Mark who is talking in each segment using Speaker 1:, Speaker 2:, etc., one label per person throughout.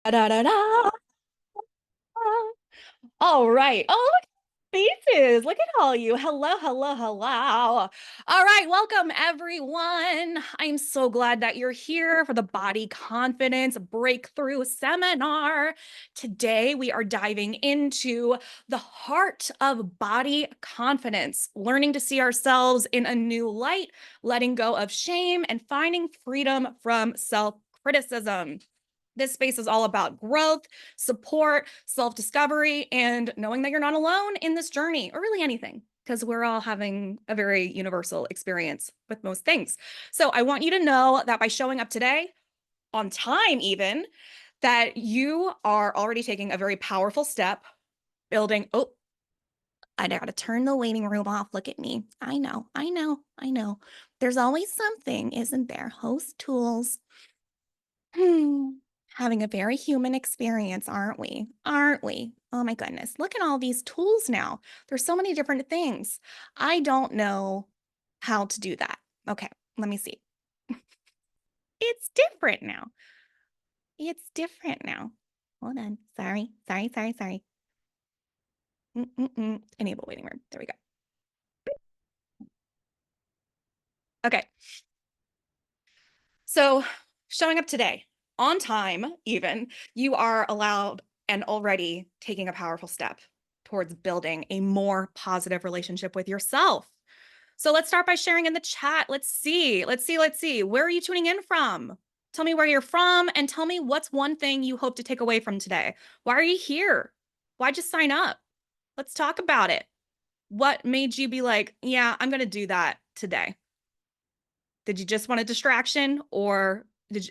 Speaker 1: Da, da, da. All right. Oh, look at faces. Look at all you. Hello, hello, hello. All right. Welcome, everyone. I'm so glad that you're here for the Body Confidence Breakthrough Seminar. Today, we are diving into the heart of body confidence, learning to see ourselves in a new light, letting go of shame, and finding freedom from self-criticism. This space is all about growth, support, self-discovery, and knowing that you're not alone in this journey, or really anything, because we're all having a very universal experience with most things. So I want you to know that by showing up today, on time even, that you are already taking a very powerful step, building, oh, I gotta turn the waiting room off. Look at me. I know, I know, I know. There's always something, isn't there? Host tools. Hmm. Having a very human experience, aren't we? Aren't we? Oh my goodness. Look at all these tools now. There's so many different things. I don't know how to do that. Okay, let me see. It's different now. It's different now. Hold on. Sorry. Enable waiting room. There we go. Okay. So showing up today on time, even, you are allowed and already taking a powerful step towards building a more positive relationship with yourself. So let's start by sharing in the chat. Let's see. Where are you tuning in from? Tell me where you're from and tell me what's one thing you hope to take away from today. Why are you here? Why'd you sign up? Let's talk about it. What made you be like, yeah, I'm going to do that today? Did you just want a distraction, or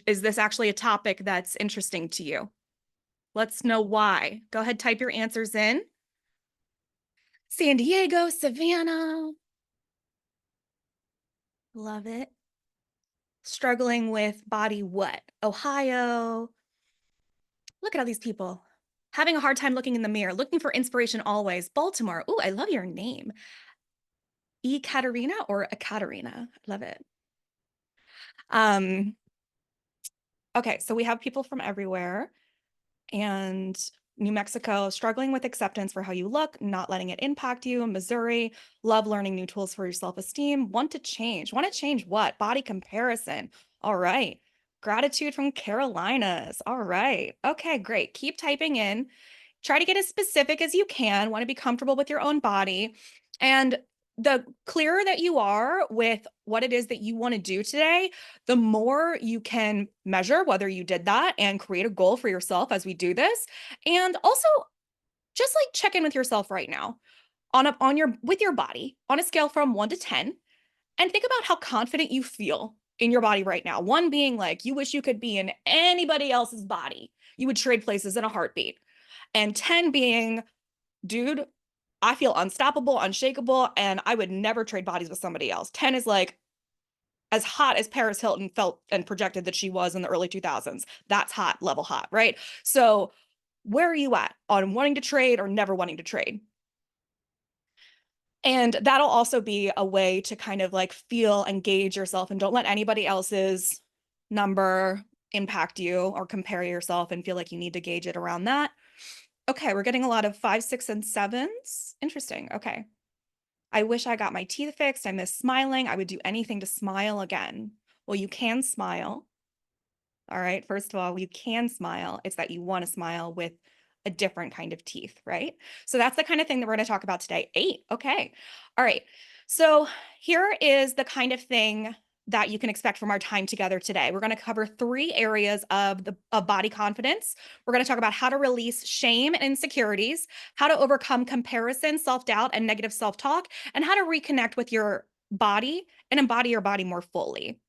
Speaker 1: is this actually a topic that's interesting to you? Let's know why. Go ahead, type your answers in. San Diego, Savannah. Love it. Struggling with body what? Ohio. Look at all these people. Having a hard time looking in the mirror, looking for inspiration always. Baltimore. Ooh, I love your name. Katerina or Ekaterina. Love it. Um, okay, so we have people from everywhere. And New Mexico, struggling with acceptance for how you look, not letting it impact you. Missouri, love learning new tools for your self-esteem. Want to change. Want to change what? Body comparison. All right. Gratitude from Carolinas. All right. Okay, great. Keep typing in. Try to get as specific as you can. Want to be comfortable with your own body. And the clearer that you are with what it is that you want to do today, the more you can measure whether you did that and create a goal for yourself as we do this. And also just like check in with yourself right now on your with your body on a scale from 1 to 10 and think about how confident you feel in your body right now. 1 being like you wish you could be in anybody else's body. You would trade places in a heartbeat. And 10 being, dude, I feel unstoppable, unshakable, and I would never trade bodies with somebody else. 10 is like, as hot as Paris Hilton felt and projected that she was in the early 2000s. That's hot, level hot, right? So where are you at on wanting to trade or never wanting to trade? And that'll also be a way to kind of like feel and gauge yourself, and don't let anybody else's number impact you or compare yourself and feel like you need to gauge it around that. Okay, we're getting a lot of 5, 6, and 7s. Interesting. Okay. I wish I got my teeth fixed. I miss smiling. I would do anything to smile again. Well, you can smile. All right. First of all, you can smile. It's that you want to smile with a different kind of teeth, right? So that's the kind of thing that we're going to talk about today. 8. Okay. All right. So here is the kind of thing that you can expect from our time together today. We're going to cover 3 areas of body confidence. We're going to talk about how to release shame and insecurities, how to overcome comparison, self-doubt, and negative self-talk, and how to reconnect with your body and embody your body more fully.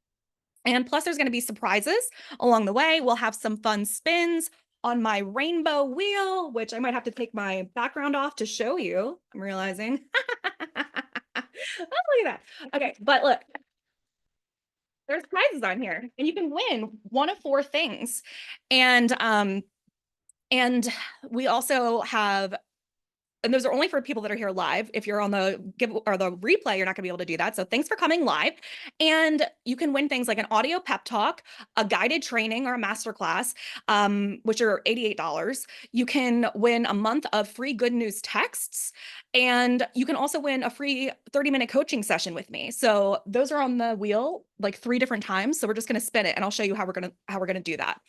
Speaker 1: And plus, there's going to be surprises along the way. We'll have some fun spins on my rainbow wheel, which I might have to take my background off to show you. I'm realizing. Oh, look at that. Okay, but look, there's prizes on here, and you can win one of 4 things. And we also have and those are only for people that are here live. If you're on the give or the replay, you're not gonna be able to do that. So thanks for coming live. And you can win things like an audio pep talk, a guided training or a masterclass, which are $88. You can win a month of free good news texts, and you can also win a free 30-minute coaching session with me. So those are on the wheel like 3 different times. So we're just gonna spin it, and I'll show you how we're gonna do that.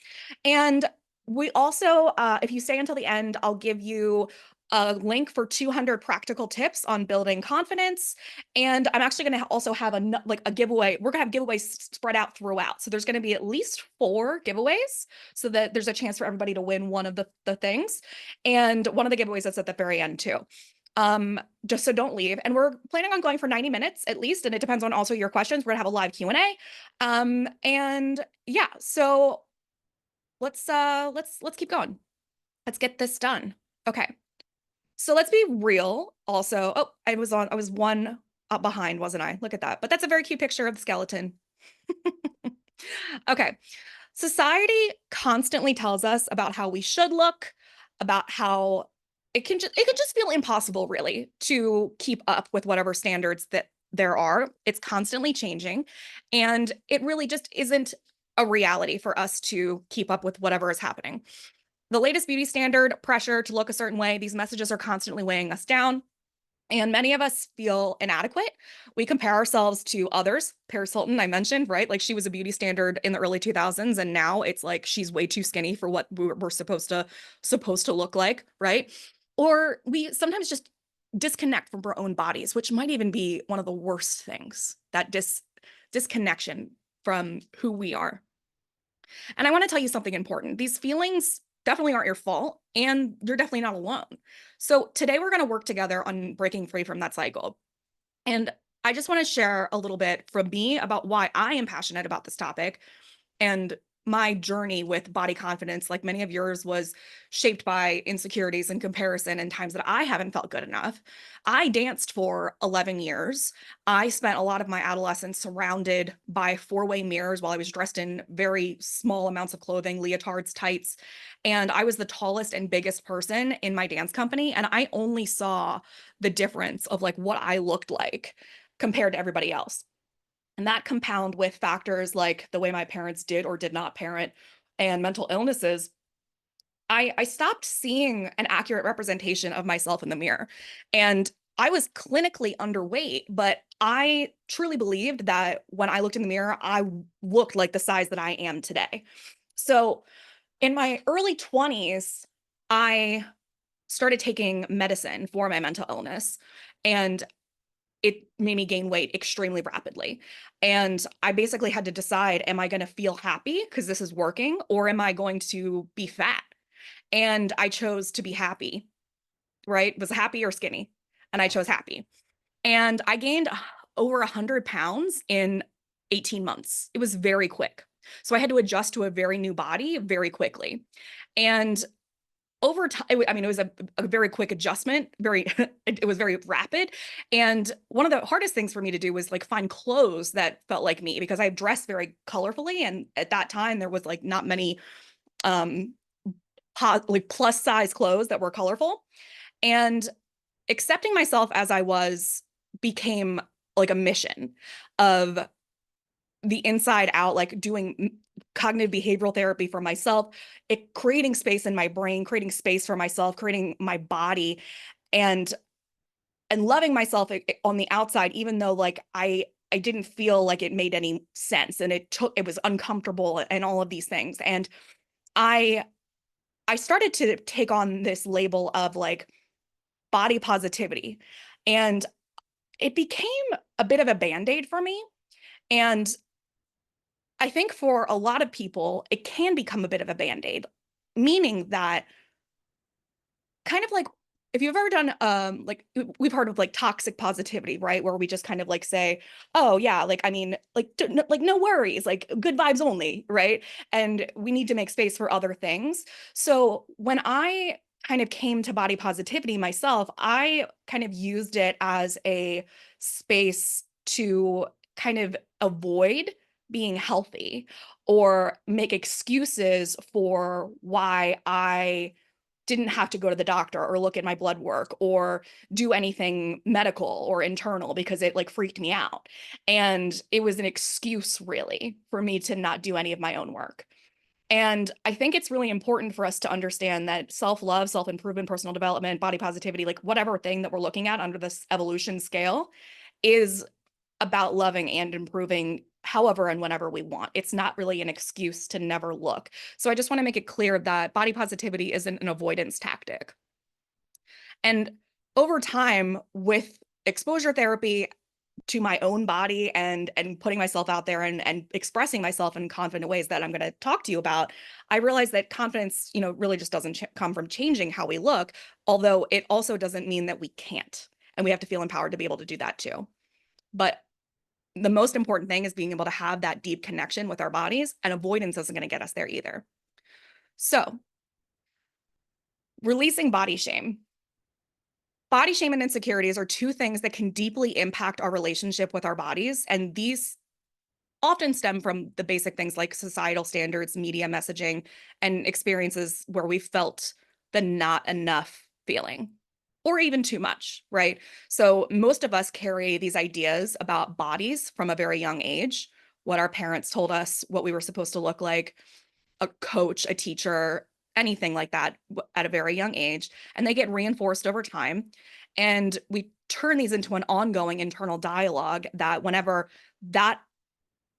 Speaker 1: And we also, if you stay until the end, I'll give you a link for 200 practical tips on building confidence. And I'm actually going to also have a giveaway. We're going to have giveaways spread out throughout. So there's going to be at least 4 giveaways so that there's a chance for everybody to win one of the things. And one of the giveaways that's at the very end too. Just so don't leave. And we're planning on going for 90 minutes at least. And it depends on also your questions. We're gonna have a live Q&A. And yeah, so let's keep going. Let's get this done. Okay. So let's be real also. Oh, I was one up behind, wasn't I? Look at that. But that's a very cute picture of the skeleton. Okay. Society constantly tells us about how we should look, about how it can just feel impossible really to keep up with whatever standards that there are. It's constantly changing, and it really just isn't a reality for us to keep up with whatever is happening. The latest beauty standard, pressure to look a certain way, these messages are constantly weighing us down. And many of us feel inadequate. We compare ourselves to others. Paris Hilton, I mentioned, right? Like she was a beauty standard in the early 2000s, and now it's like she's way too skinny for what we're supposed to look like, right? Or we sometimes just disconnect from our own bodies, which might even be one of the worst things, that disconnection from who we are. And I want to tell you something important. These feelings definitely aren't your fault, and you're definitely not alone. So today we're going to work together on breaking free from that cycle. And I just want to share a little bit from me about why I am passionate about this topic. And my journey with body confidence, like many of yours, was shaped by insecurities and comparison and times that I haven't felt good enough. I danced for 11 years. I spent a lot of my adolescence surrounded by 4-way mirrors while I was dressed in very small amounts of clothing, leotards, tights. And I was the tallest and biggest person in my dance company. And I only saw the difference of like what I looked like compared to everybody else. And that compound with factors like the way my parents did or did not parent and mental illnesses, I stopped seeing an accurate representation of myself in the mirror. And I was clinically underweight, but I truly believed that when I looked in the mirror, I looked like the size that I am today. So in my early 20s, I started taking medicine for my mental illness. And it made me gain weight extremely rapidly. And I basically had to decide, am I going to feel happy because this is working, or am I going to be fat? And I chose to be happy, right? Was happy or skinny? And I chose happy. And I gained over 100 pounds in 18 months. It was very quick. So I had to adjust to a very new body very quickly. And over time, I mean, it was a very quick adjustment, it was very rapid. And one of the hardest things for me to do was like find clothes that felt like me, because I dressed very colorfully. And at that time, there was like not many um, like plus size clothes that were colorful. And accepting myself as I was became like a mission of the inside out, like doing cognitive behavioral therapy for myself, it creating space in my brain, creating space for myself, creating my body, and loving myself on the outside, even though like I didn't feel like it made any sense, and it was uncomfortable and all of these things. And I I started to take on this label of like body positivity, and it became a bit of a band-aid for me. And I think for a lot of people, it can become a bit of a band-aid, meaning that kind of like if you've ever done like we've heard of like toxic positivity, right? Where we just kind of like say, oh yeah, like I mean, like like no worries, like good vibes only, right? And we need to make space for other things. So when I kind of came to body positivity myself, I kind of used it as a space to kind of avoid being healthy or make excuses for why I didn't have to go to the doctor or look at my blood work or do anything medical or internal because it like freaked me out. And it was an excuse really for me to not do any of my own work. And I think it's really important for us to understand that self-love, self-improvement, personal development, body positivity, like whatever thing that we're looking at under this evolution scale is about loving and improving however and whenever we want. It's not really an excuse to never look. So I just want to make it clear that body positivity isn't an avoidance tactic. And over time, with exposure therapy to my own body and putting myself out there and expressing myself in confident ways that I'm going to talk to you about, I realized that confidence, really just doesn't come from changing how we look, although it also doesn't mean that we can't. And we have to feel empowered to be able to do that too. But the most important thing is being able to have that deep connection with our bodies, and avoidance isn't going to get us there either. So, releasing body shame. Body shame and insecurities are two things that can deeply impact our relationship with our bodies. And these often stem from the basic things like societal standards, media messaging, and experiences where we felt the not enough feeling or even too much, right? So most of us carry these ideas about bodies from a very young age, what our parents told us, what we were supposed to look like, a coach, a teacher, anything like that at a very young age, and they get reinforced over time. And we turn these into an ongoing internal dialogue that whenever that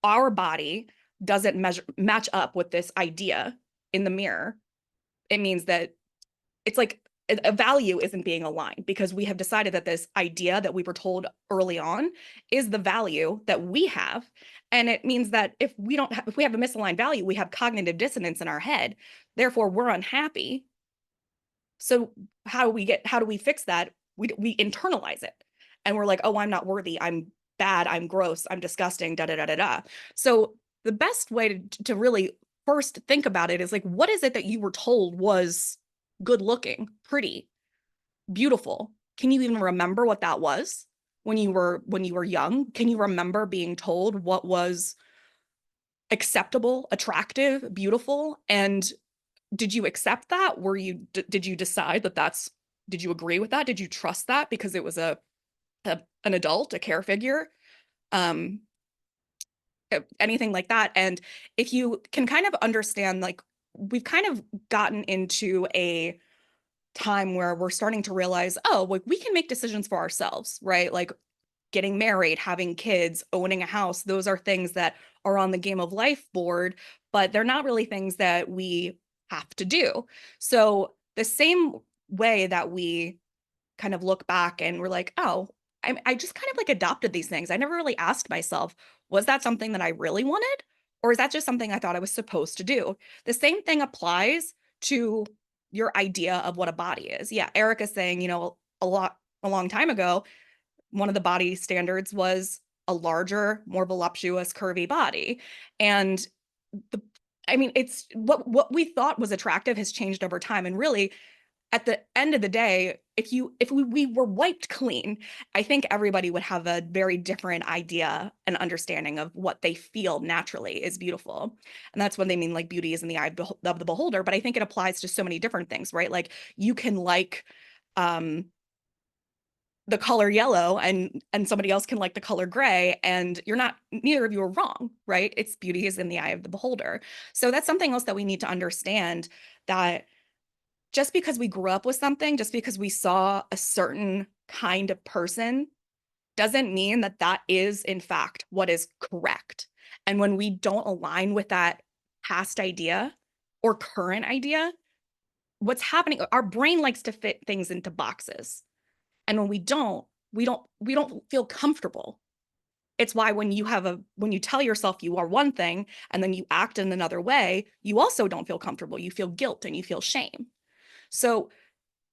Speaker 1: our body doesn't match up with this idea in the mirror, it means that it's like a value isn't being aligned because we have decided that this idea that we were told early on is the value that we have. And it means that if we have a misaligned value, we have cognitive dissonance in our head. Therefore, we're unhappy. So how do we fix that? We internalize it. And we're like, oh, I'm not worthy. I'm bad. I'm gross. I'm disgusting. Da da da da da. So the best way to really first think about it is like, what is it that you were told was good looking, pretty, beautiful? Can you even remember what that was when you were young? Can you remember being told what was acceptable, attractive, beautiful? And did you accept that? Did you decide did you agree with that? Did you trust that because it was an adult, a care figure? Um, Anything like that. And if you can kind of understand, like, we've kind of gotten into a time where we're starting to realize, oh, like we can make decisions for ourselves, right? Like getting married, having kids, owning a house, those are things that are on the game of life board, but they're not really things that we have to do. So the same way that we kind of look back and we're like, oh, I just kind of like adopted these things. I never really asked myself, was that something that I really wanted? Or is that just something I thought I was supposed to do? The same thing applies to your idea of what a body is. Yeah, Erica's saying, a long time ago, one of the body standards was a larger, more voluptuous, curvy body. And it's what we thought was attractive has changed over time. And really, at the end of the day, if we were wiped clean, I think everybody would have a very different idea and understanding of what they feel naturally is beautiful. And that's when they mean like beauty is in the eye of the beholder. But I think it applies to so many different things, right? Like you can like the color yellow and somebody else can like the color gray, and neither of you are wrong, right? It's beauty is in the eye of the beholder. So that's something else that we need to understand, that just because we grew up with something, just because we saw a certain kind of person, doesn't mean that that is, in fact, what is correct. And when we don't align with that past idea or current idea, what's happening, our brain likes to fit things into boxes. And when we don't feel comfortable. It's why when you tell yourself you are one thing and then you act in another way, you also don't feel comfortable. You feel guilt and you feel shame. So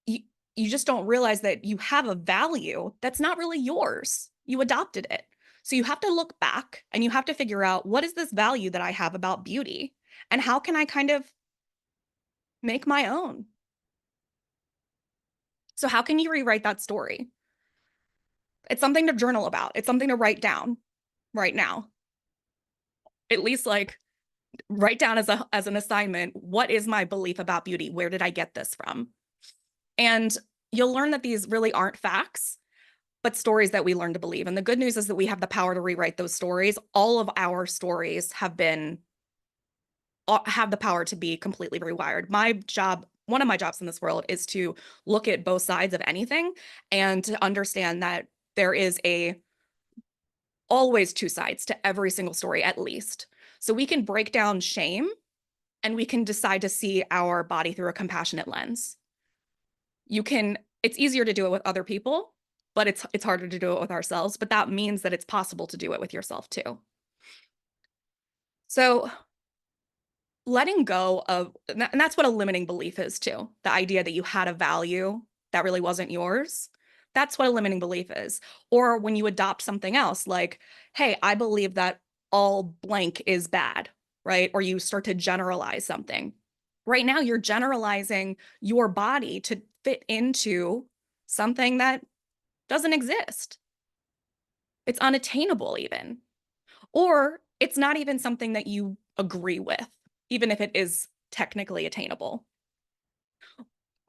Speaker 1: you just don't realize that you have a value that's not really yours. You adopted it. So you have to look back and you have to figure out, what is this value that I have about beauty? And how can I kind of make my own? So how can you rewrite that story? It's something to journal about. It's something to write down right now. At least like write down as an assignment, what is my belief about beauty? Where did I get this from? And you'll learn that these really aren't facts, but stories that we learn to believe. And the good news is that we have the power to rewrite those stories. All of our stories have the power to be completely rewired. My job, one of my jobs in this world, is to look at both sides of anything and to understand that there is always two sides to every single story, at least. So we can break down shame and we can decide to see our body through a compassionate lens. It's easier to do it with other people, but it's harder to do it with ourselves. But that means that it's possible to do it with yourself too. So letting go of, and that's what a limiting belief is too. The idea that you had a value that really wasn't yours. That's what a limiting belief is. Or when you adopt something else, like, hey, I believe that all blank is bad, right? Or you start to generalize something. Right now, you're generalizing your body to fit into something that doesn't exist. It's unattainable, even. Or it's not even something that you agree with, even if it is technically attainable.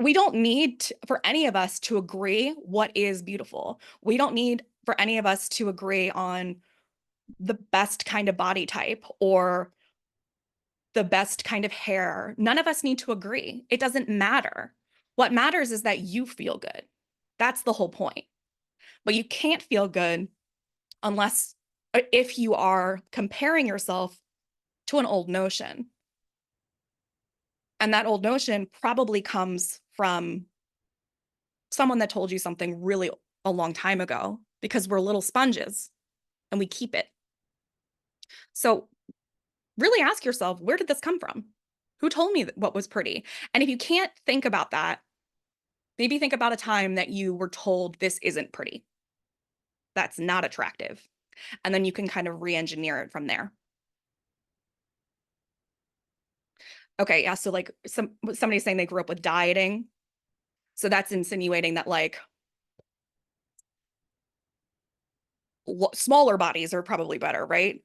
Speaker 1: We don't need for any of us to agree what is beautiful. We don't need for any of us to agree on the best kind of body type or the best kind of hair. None of us need to agree. It doesn't matter. What matters is that you feel good. That's the whole point. But you can't feel good unless if you are comparing yourself to an old notion. And that old notion probably comes from someone that told you something really a long time ago, because we're little sponges and we keep it. So really ask yourself, where did this come from? Who told me what was pretty? And if you can't think about that, maybe think about a time that you were told this isn't pretty. That's not attractive. And then you can kind of re-engineer it from there. Okay, yeah, so like somebody's saying they grew up with dieting. So that's insinuating that like smaller bodies are probably better, right?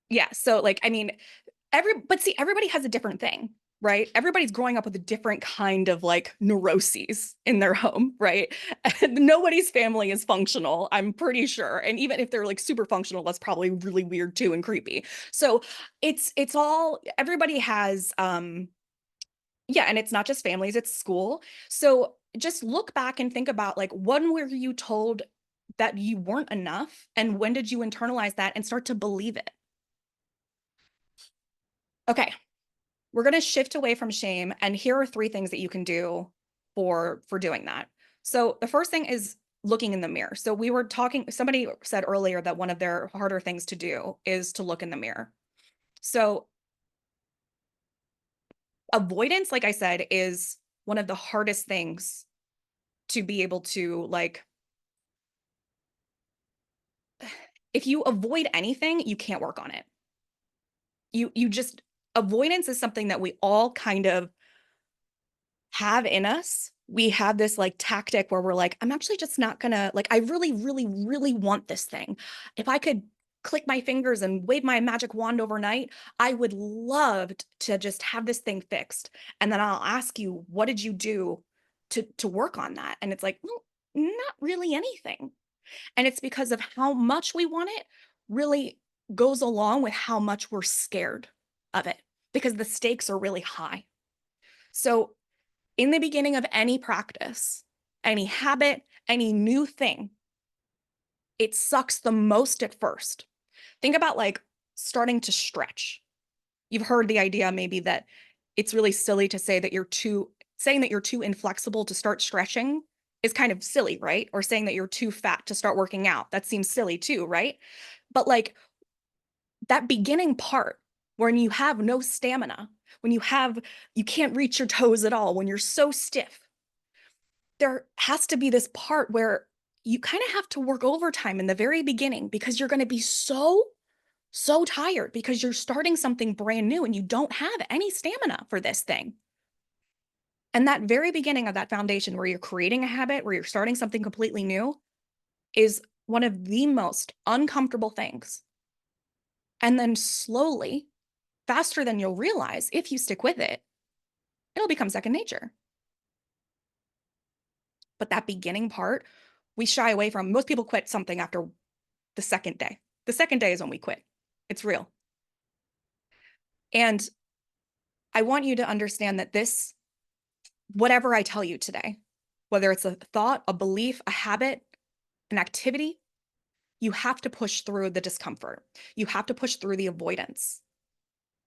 Speaker 1: Yeah. So like, I mean, but see, everybody has a different thing, right? Everybody's growing up with a different kind of like neuroses in their home, right? And nobody's family is functional, I'm pretty sure. And even if they're like super functional, that's probably really weird too and creepy. So it's all, everybody has yeah, and it's not just families, it's school. So just look back and think about like, when were you told that you weren't enough? And when did you internalize that and start to believe it? Okay, we're going to shift away from shame. And here are three things that you can do for doing that. So the first thing is looking in the mirror. So we were talking, somebody said earlier that one of their harder things to do is to look in the mirror. So avoidance, like I said, is one of the hardest things to be able to like, if you avoid anything, you can't work on it. You just, avoidance is something that we all kind of have in us. We have this like tactic where we're like, I'm actually just not gonna, like, I really, really, really want this thing. If I could click my fingers and wave my magic wand overnight, I would love to just have this thing fixed. And then I'll ask you, what did you do to work on that? And it's like, well, not really anything. And it's because of how much we want it really goes along with how much we're scared of it, because the stakes are really high. So in the beginning of any practice, any habit, any new thing, it sucks the most at first. Think about like starting to stretch. You've heard the idea maybe that it's really silly to say that saying that you're too inflexible to start stretching is kind of silly, right? Or saying that you're too fat to start working out. That seems silly too, right? But like that beginning part when you have no stamina, when you can't reach your toes at all, when you're so stiff, there has to be this part where you kind of have to work overtime in the very beginning, because you're going to be so tired because you're starting something brand new and you don't have any stamina for this thing. And that very beginning of that foundation where you're creating a habit, where you're starting something completely new, is one of the most uncomfortable things. And then slowly, faster than you'll realize, if you stick with it, it'll become second nature. But that beginning part, we shy away from. Most people quit something after the second day. The second day is when we quit. It's real. And I want you to understand that this, whatever I tell you today, whether it's a thought, a belief, a habit, an activity, you have to push through the discomfort. You have to push through the avoidance.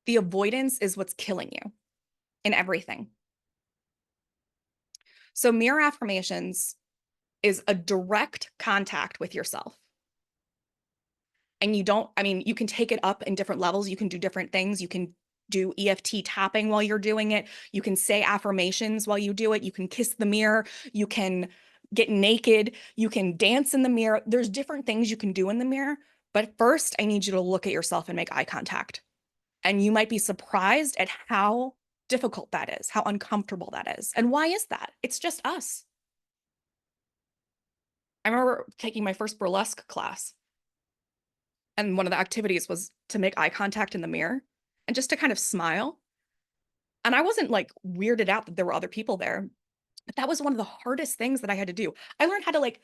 Speaker 1: The avoidance is what's killing you in everything. So mirror affirmations is a direct contact with yourself. And you can take it up in different levels. You can do different things. You can do EFT tapping while you're doing it. You can say affirmations while you do it. You can kiss the mirror. You can get naked. You can dance in the mirror. There's different things you can do in the mirror. But first, I need you to look at yourself and make eye contact. And you might be surprised at how difficult that is, how uncomfortable that is. And why is that? It's just us. I remember taking my first burlesque class, and one of the activities was to make eye contact in the mirror and just to kind of smile. And I wasn't like weirded out that there were other people there, but that was one of the hardest things that I had to do. I learned how to like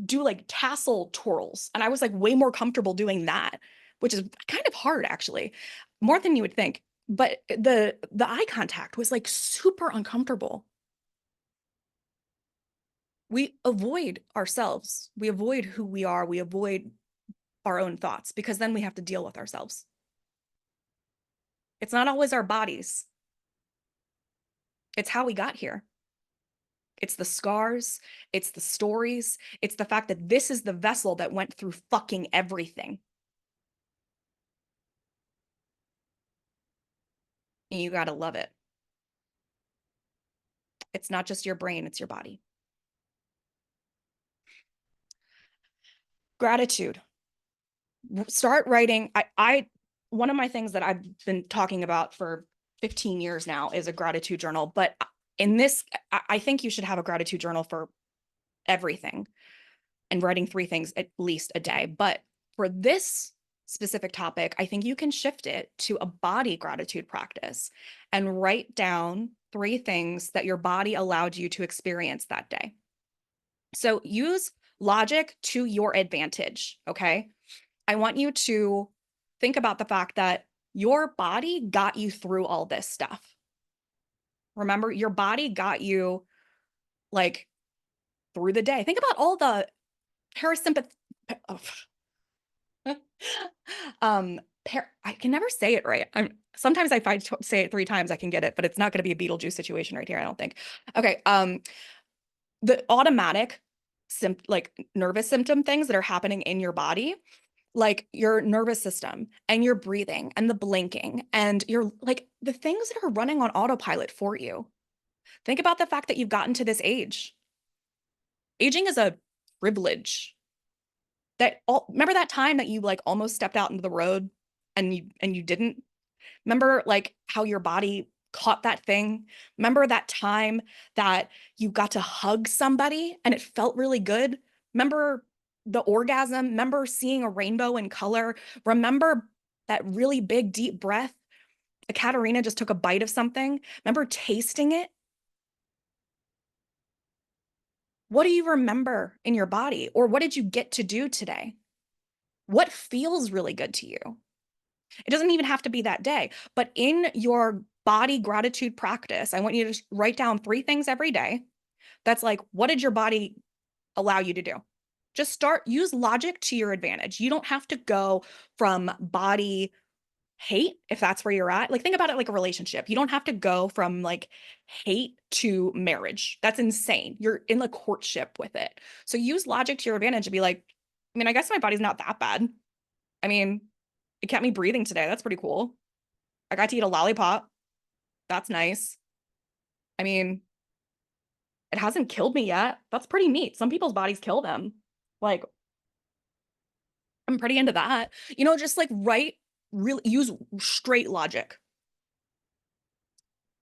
Speaker 1: do like tassel twirls, and I was like way more comfortable doing that, which is kind of hard actually, more than you would think. But the eye contact was like super uncomfortable. We avoid ourselves. We avoid who we are. We avoid our own thoughts because then we have to deal with ourselves. It's not always our bodies. It's how we got here. It's the scars. It's the stories. It's the fact that this is the vessel that went through fucking everything. And you got to love it. It's not just your brain, it's your body. Gratitude. Start writing. One of my things that I've been talking about for 15 years now is a gratitude journal. But in this, I think you should have a gratitude journal for everything and writing 3 things at least a day. But for this specific topic, I think you can shift it to a body gratitude practice and write down 3 things that your body allowed you to experience that day. So use logic to your advantage, okay? I want you to think about the fact that your body got you through all this stuff. Remember, your body got you like through the day. Think about all the parasympathetic. I can never say it right. Sometimes if I say it 3 times, I can get it, but it's not going to be a Beetlejuice situation right here, I don't think. Okay. The automatic like nervous symptom things that are happening in your body, like your nervous system and your breathing and the blinking and your like the things that are running on autopilot for you. Think about the fact that you've gotten to this age. Aging is a privilege. Remember that time that you like almost stepped out into the road and you didn't? Remember like how your body caught that thing? Remember that time that you got to hug somebody and it felt really good? Remember the orgasm? Remember seeing a rainbow in color? Remember that really big deep breath? Katerina just took a bite of something. Remember tasting it? What do you remember in your body? Or what did you get to do today? What feels really good to you? It doesn't even have to be that day, but in your body gratitude practice, I want you to write down 3 things every day. That's like, what did your body allow you to do? Just use logic to your advantage. You don't have to go from body hate if that's where you're at. Like, think about it like a relationship. You don't have to go from like hate to marriage. That's insane. You're in the courtship with it. So use logic to your advantage and be like, I mean, I guess my body's not that bad. I mean, it kept me breathing today. That's pretty cool. I got to eat a lollipop. That's nice. I mean, it hasn't killed me yet. That's pretty neat. Some people's bodies kill them. Like, I'm pretty into that. Just like really use straight logic.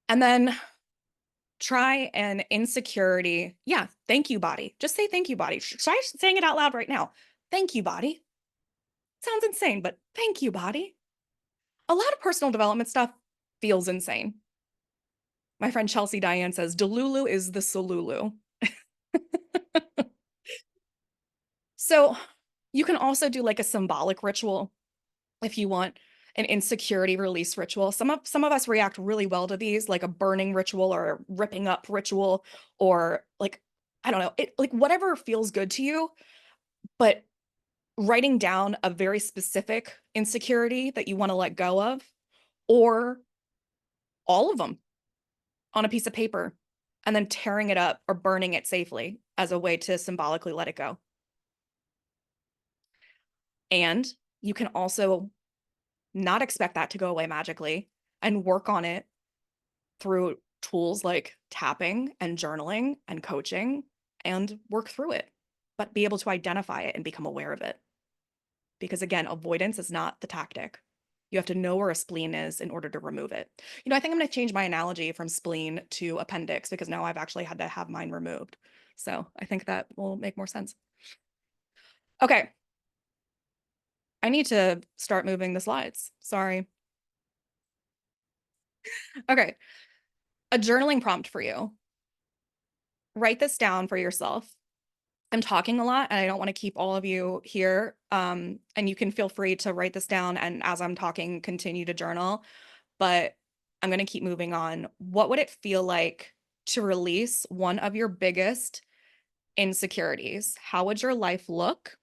Speaker 1: And then try an insecurity. Yeah, thank you, body. Just say thank you, body. Try saying it out loud right now. Thank you, body. Sounds insane, but thank you, body. A lot of personal development stuff feels insane. My friend Chelsea Diane says, Delulu is the Solulu. So you can also do like a symbolic ritual if you want an insecurity release ritual. Some of us react really well to these, like a burning ritual or a ripping up ritual, or like, I don't know, like whatever feels good to you, but writing down a very specific insecurity that you want to let go of, or all of them on a piece of paper, and then tearing it up or burning it safely as a way to symbolically let it go. And you can also not expect that to go away magically and work on it through tools like tapping and journaling and coaching and work through it, but be able to identify it and become aware of it. Because again, avoidance is not the tactic. You have to know where a spleen is in order to remove it. I think I'm going to change my analogy from spleen to appendix because now I've actually had to have mine removed. So I think that will make more sense. Okay. I need to start moving the slides. Sorry. Okay. A journaling prompt for you. Write this down for yourself. I'm talking a lot and I don't want to keep all of you here. And you can feel free to write this down and as I'm talking, continue to journal. But I'm going to keep moving on. What would it feel like to release one of your biggest insecurities? How would your life look?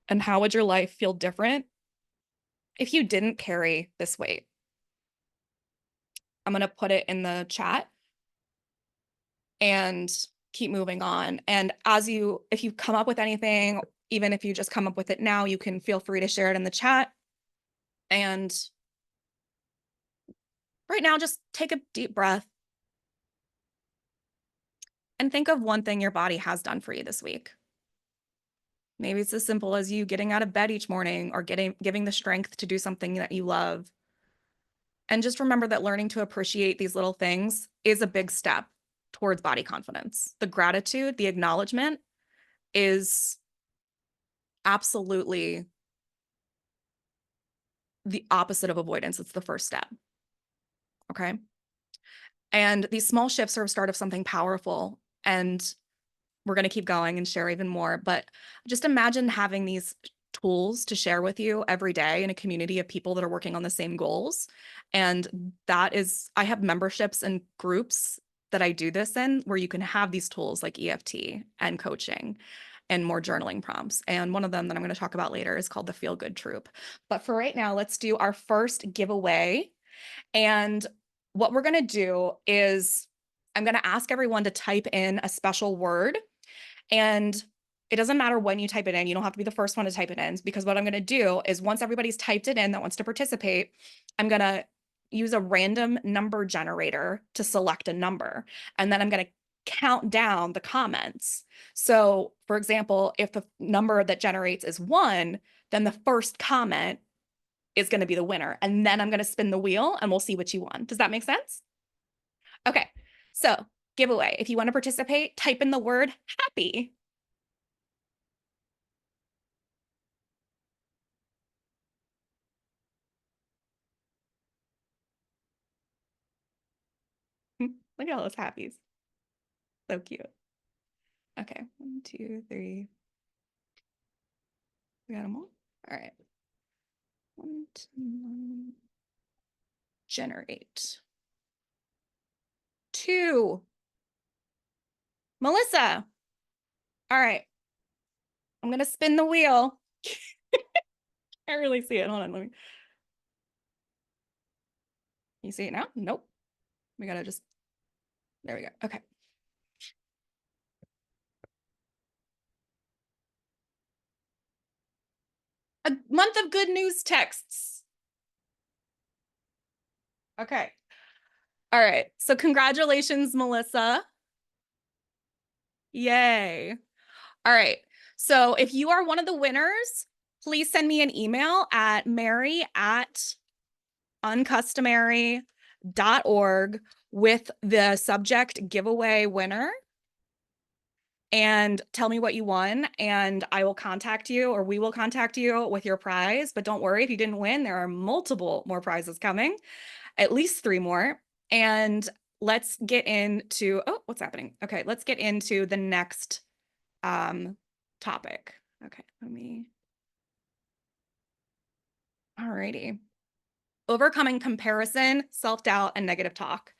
Speaker 1: And how would your life feel different if you didn't carry this weight? I'm going to put it in the chat and keep moving on. And if you come up with anything, even if you just come up with it now, you can feel free to share it in the chat. And right now, just take a deep breath and think of one thing your body has done for you this week. Maybe it's as simple as you getting out of bed each morning or giving the strength to do something that you love. And just remember that learning to appreciate these little things is a big step towards body confidence. The gratitude, the acknowledgement is absolutely the opposite of avoidance. It's the first step. Okay. And these small shifts are a start of something powerful. And we're going to keep going and share even more. But just imagine having these tools to share with you every day in a community of people that are working on the same goals. And I have memberships and groups that I do this in where you can have these tools like EFT and coaching and more journaling prompts. And one of them that I'm going to talk about later is called the Feel Good Troop. But for right now, let's do our first giveaway. And what we're going to do is I'm going to ask everyone to type in a special word. And it doesn't matter when you type it in. You don't have to be the first one to type it in because what I'm going to do is once everybody's typed it in that wants to participate, I'm going to use a random number generator to select a number. And then I'm going to count down the comments. So for example, if the number that generates is 1, then the first comment is going to be the winner. And then I'm going to spin the wheel and we'll see what you won. Does that make sense? Okay. So giveaway. If you want to participate, type in the word happy. Look at all those happies. So cute. Okay. 1, 2, 3. We got them all. All right. 1, 2, generate. 2. Melissa. All right. I'm going to spin the wheel. Can't really see it. Hold on. You see it now? Nope. We got to there we go. Okay. A month of good news texts. Okay. All right. So congratulations, Melissa. Yay. All right. So if you are one of the winners, please send me an email at mary@uncustomary.org with the subject giveaway winner and tell me what you won. And I will contact you or we will contact you with your prize. But don't worry, if you didn't win, there are multiple more prizes coming, at least 3 more. And let's get into, oh, what's happening? Okay, let's get into the next topic. Okay, alrighty. Overcoming comparison, self-doubt, and negative talk.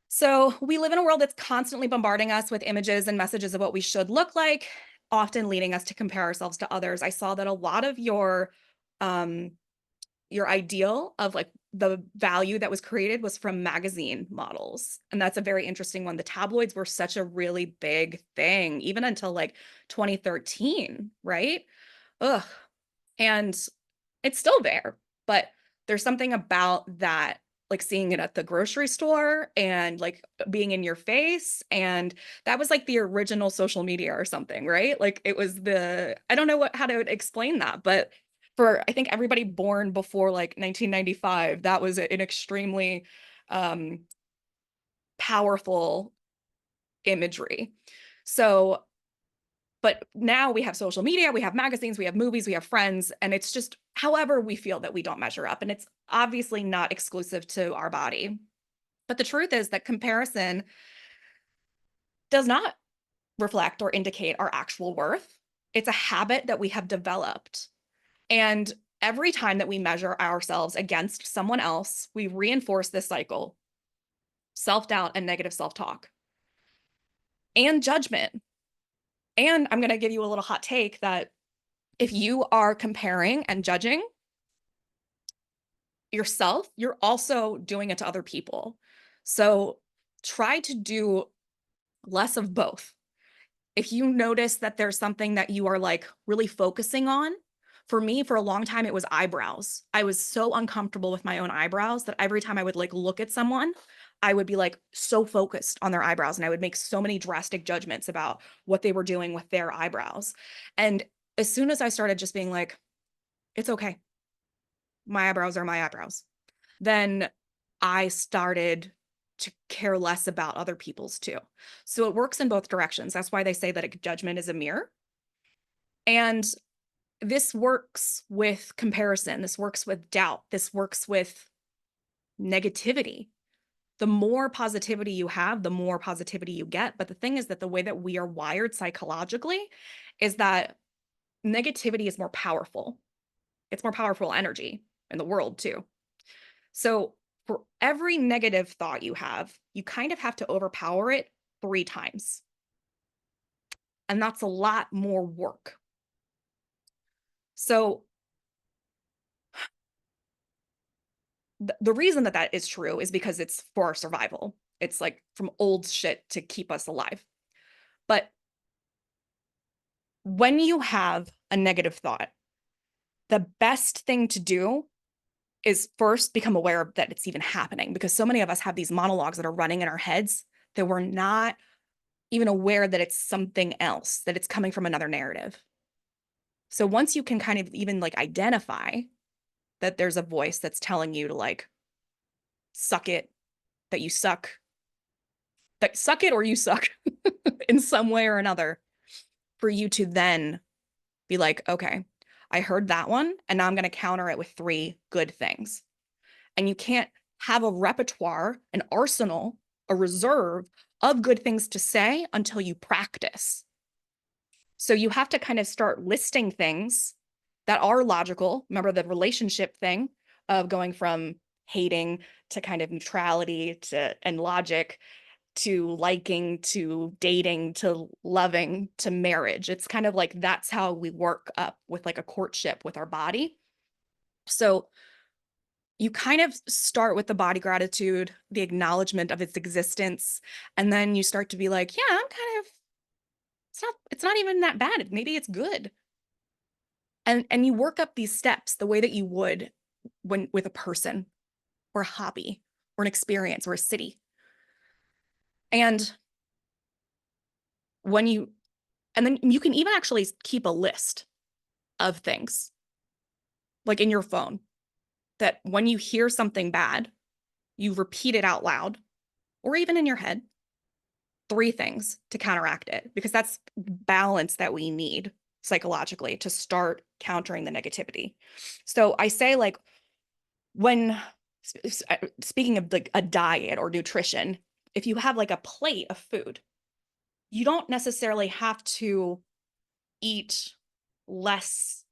Speaker 1: So we live in a world that's constantly bombarding us with images and messages of what we should look like, often leading us to compare ourselves to others. I saw that a lot of your ideal of like the value that was created was from magazine models. And that's a very interesting one. The tabloids were such a really big thing, even until like 2013, right? Ugh. And it's still there, but there's something about that, like seeing it at the grocery store and like being in your face. And that was like the original social media or something, right? Like it was I don't know how to explain that, but for I think everybody born before like 1995, that was an extremely um, powerful imagery. So but now we have social media, we have magazines, we have movies, we have friends, and it's just however we feel that we don't measure up. And it's obviously not exclusive to our body. But the truth is that comparison does not reflect or indicate our actual worth. It's a habit that we have developed. And every time that we measure ourselves against someone else, we reinforce this cycle: self-doubt and negative self-talk and judgment. And I'm going to give you a little hot take that if you are comparing and judging yourself, you're also doing it to other people. So try to do less of both. If you notice that there's something that you are like really focusing on, for me, for a long time, it was eyebrows. I was so uncomfortable with my own eyebrows that every time I would like look at someone, I would be like so focused on their eyebrows and I would make so many drastic judgments about what they were doing with their eyebrows. And as soon as I started just being like, it's okay, my eyebrows are my eyebrows, then I started to care less about other people's too. So it works in both directions. That's why they say that a judgment is a mirror. And this works with comparison. This works with doubt. This works with negativity. The more positivity you have, the more positivity you get. But the thing is that the way that we are wired psychologically is that negativity is more powerful. It's more powerful energy in the world too. So for every negative thought you have, you kind of have to overpower it 3 times. And that's a lot more work. So the reason that that is true is because it's for our survival. It's like from old shit to keep us alive. But when you have a negative thought, the best thing to do is first become aware that it's even happening, because so many of us have these monologues that are running in our heads that we're not even aware that it's something else, that it's coming from another narrative. So once you can kind of even like identify that there's a voice that's telling you to like suck it, that you suck, that suck it or you suck in some way or another, for you to then be like, okay, I heard that one and now I'm going to counter it with 3 good things. And you can't have a repertoire, an arsenal, a reserve of good things to say until you practice. So you have to kind of start listing things that are logical. Remember the relationship thing of going from hating to kind of neutrality to and logic to liking to dating to loving to marriage. It's kind of like that's how we work up with like a courtship with our body. So you kind of start with the body gratitude, the acknowledgement of its existence, and then you start to be like, yeah, I'm kind of it's not even that bad. Maybe it's good. And you work up these steps the way that you would when with a person or a hobby or an experience or a city. And when you and then you can even actually keep a list of things like in your phone that when you hear something bad, you repeat it out loud or even in your head, 3 things to counteract it, because that's balance that we need psychologically to start countering the negativity. So I say like when speaking of like a diet or nutrition, if you have like a plate of food, you don't necessarily have to eat less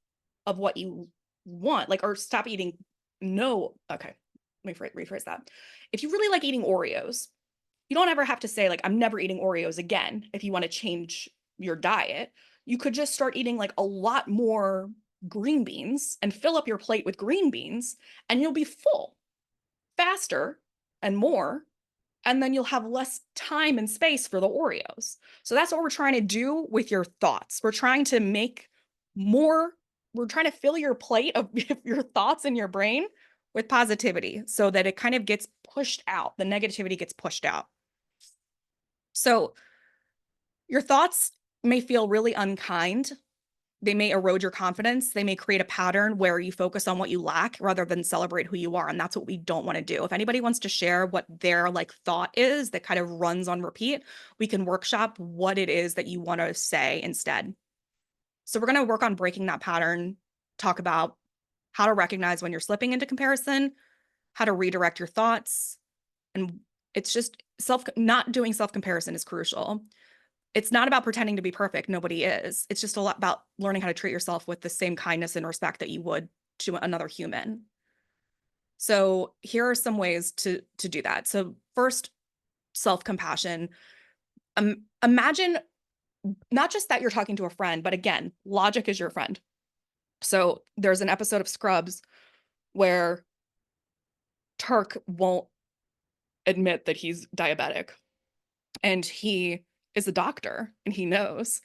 Speaker 1: of what you want, like, or stop eating. No, okay, let me rephrase that. If you really like eating Oreos, you don't ever have to say, like, I'm never eating Oreos again. If you want to change your diet, you could just start eating like a lot more green beans and fill up your plate with green beans, and you'll be full faster and more, and then you'll have less time and space for the Oreos. So that's what we're trying to do with your thoughts. We're trying to make more, we're trying to fill your plate of your thoughts in your brain with positivity so that it kind of gets pushed out. The negativity gets pushed out. So your thoughts may feel really unkind. They may erode your confidence. They may create a pattern where you focus on what you lack rather than celebrate who you are. And that's what we don't want to do. If anybody wants to share what their like thought is that kind of runs on repeat, we can workshop what it is that you want to say instead. So we're going to work on breaking that pattern, talk about how to recognize when you're slipping into comparison, how to redirect your thoughts. And it's just not doing self-comparison is crucial. It's not about pretending to be perfect. Nobody is. It's just a lot about learning how to treat yourself with the same kindness and respect that you would to another human. So here are some ways to do that. So first, self-compassion. Imagine not just that you're talking to a friend, but again, logic is your friend. So there's an episode of Scrubs where Turk won't admit that he's diabetic, and he is a doctor and he knows.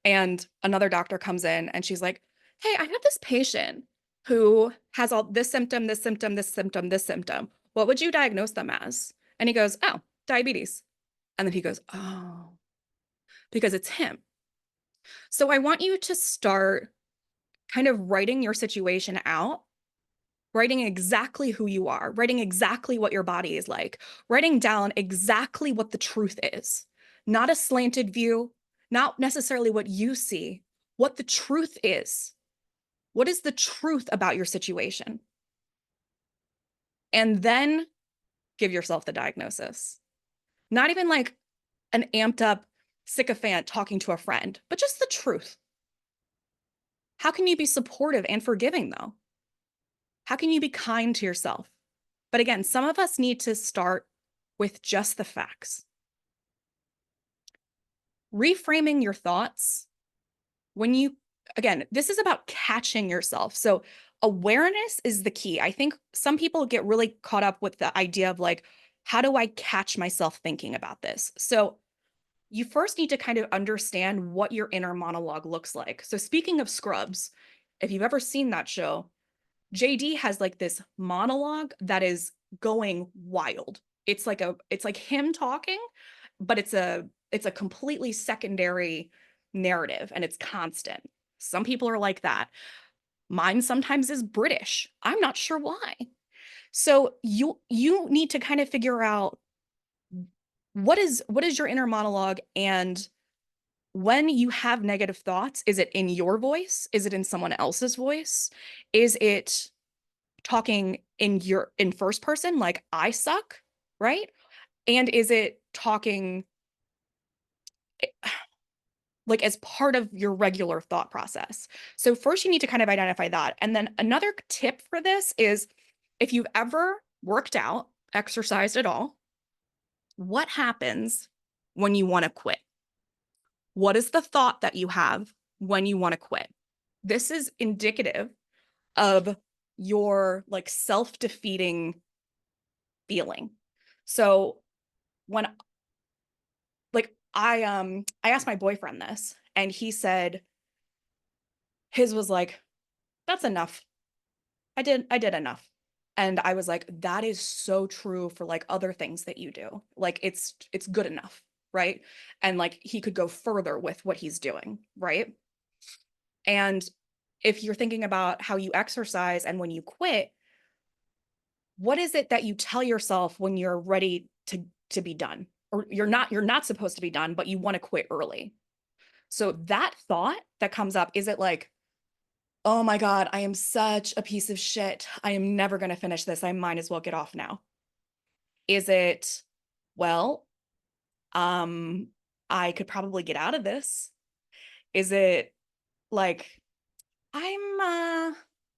Speaker 1: And another doctor comes in and she's like, hey, I have this patient who has all this symptom, this symptom, this symptom, this symptom. What would you diagnose them as? And he goes, oh, diabetes. And then he goes, oh, because it's him. So I want you to start kind of writing your situation out, writing exactly who you are, writing exactly what your body is like, writing down exactly what the truth is, not a slanted view, not necessarily what you see, what the truth is. What is the truth about your situation? And then give yourself the diagnosis. Not even like an amped up sycophant talking to a friend, but just the truth. How can you be supportive and forgiving though? How can you be kind to yourself? But again, some of us need to start with just the facts. Reframing your thoughts when you, again, this is about catching yourself. So awareness is the key. I think some people get really caught up with the idea of like, how do I catch myself thinking about this? So you first need to kind of understand what your inner monologue looks like. So speaking of Scrubs, if you've ever seen that show, JD has like this monologue that is going wild. It's like him talking, but it's a completely secondary narrative and it's constant. Some people are like that. Mine sometimes is British. I'm not sure why. So you need to kind of figure out what is your inner monologue, and when you have negative thoughts, is it in your voice? Is it in someone else's voice? Is it talking in first person like I suck, right? And is it talking like as part of your regular thought process? So first you need to kind of identify that. And then another tip for this is if you've ever worked out, exercised at all, what happens when you want to quit? What is the thought that you have when you want to quit? This is indicative of your like self-defeating feeling. So when like I asked my boyfriend this and he said his was like, that's enough. I did enough. And I was like, that is so true for like other things that you do. Like it's good enough, right? And like he could go further with what he's doing, right? And if you're thinking about how you exercise and when you quit, what is it that you tell yourself when you're ready to be done? Or you're not supposed to be done, but you want to quit early. So that thought that comes up, is it like, oh my God, I am such a piece of shit. I am never going to finish this. I might as well get off now. Is it, well, um, I could probably get out of this? Is it, Like, I'm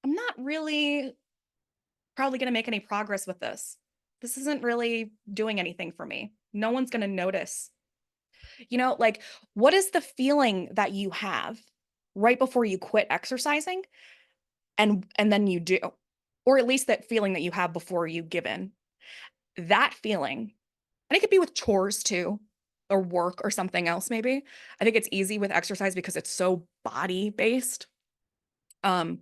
Speaker 1: not really probably going to make any progress with this. This isn't really doing anything for me. No one's going to notice. Like, what is the feeling that you have right before you quit exercising and then you do? Or at least that feeling that you have before you give in. That feeling, and it could be with chores too, or work or something else maybe. I think it's easy with exercise because it's so body based. Um,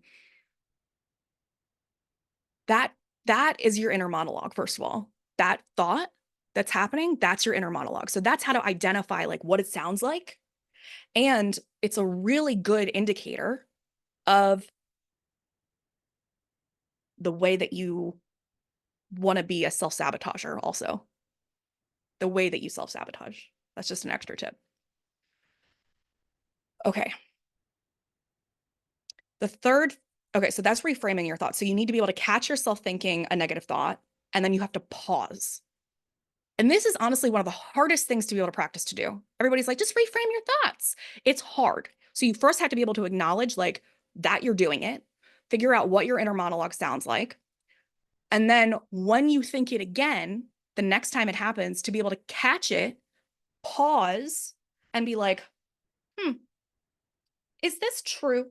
Speaker 1: that that is your inner monologue, first of all. That thought that's happening, that's your inner monologue. So that's how to identify like what it sounds like. And it's a really good indicator of the way that you want to be a self-sabotager also. The way that you self-sabotage. That's just an extra tip. Okay. The third, okay, so that's reframing your thoughts. So you need to be able to catch yourself thinking a negative thought, and then you have to pause. And this is honestly one of the hardest things to be able to practice to do. Everybody's like, just reframe your thoughts. It's hard. So you first have to be able to acknowledge like that you're doing it, figure out what your inner monologue sounds like. And then when you think it again, the next time it happens, to be able to catch it, pause, and be like, is this true?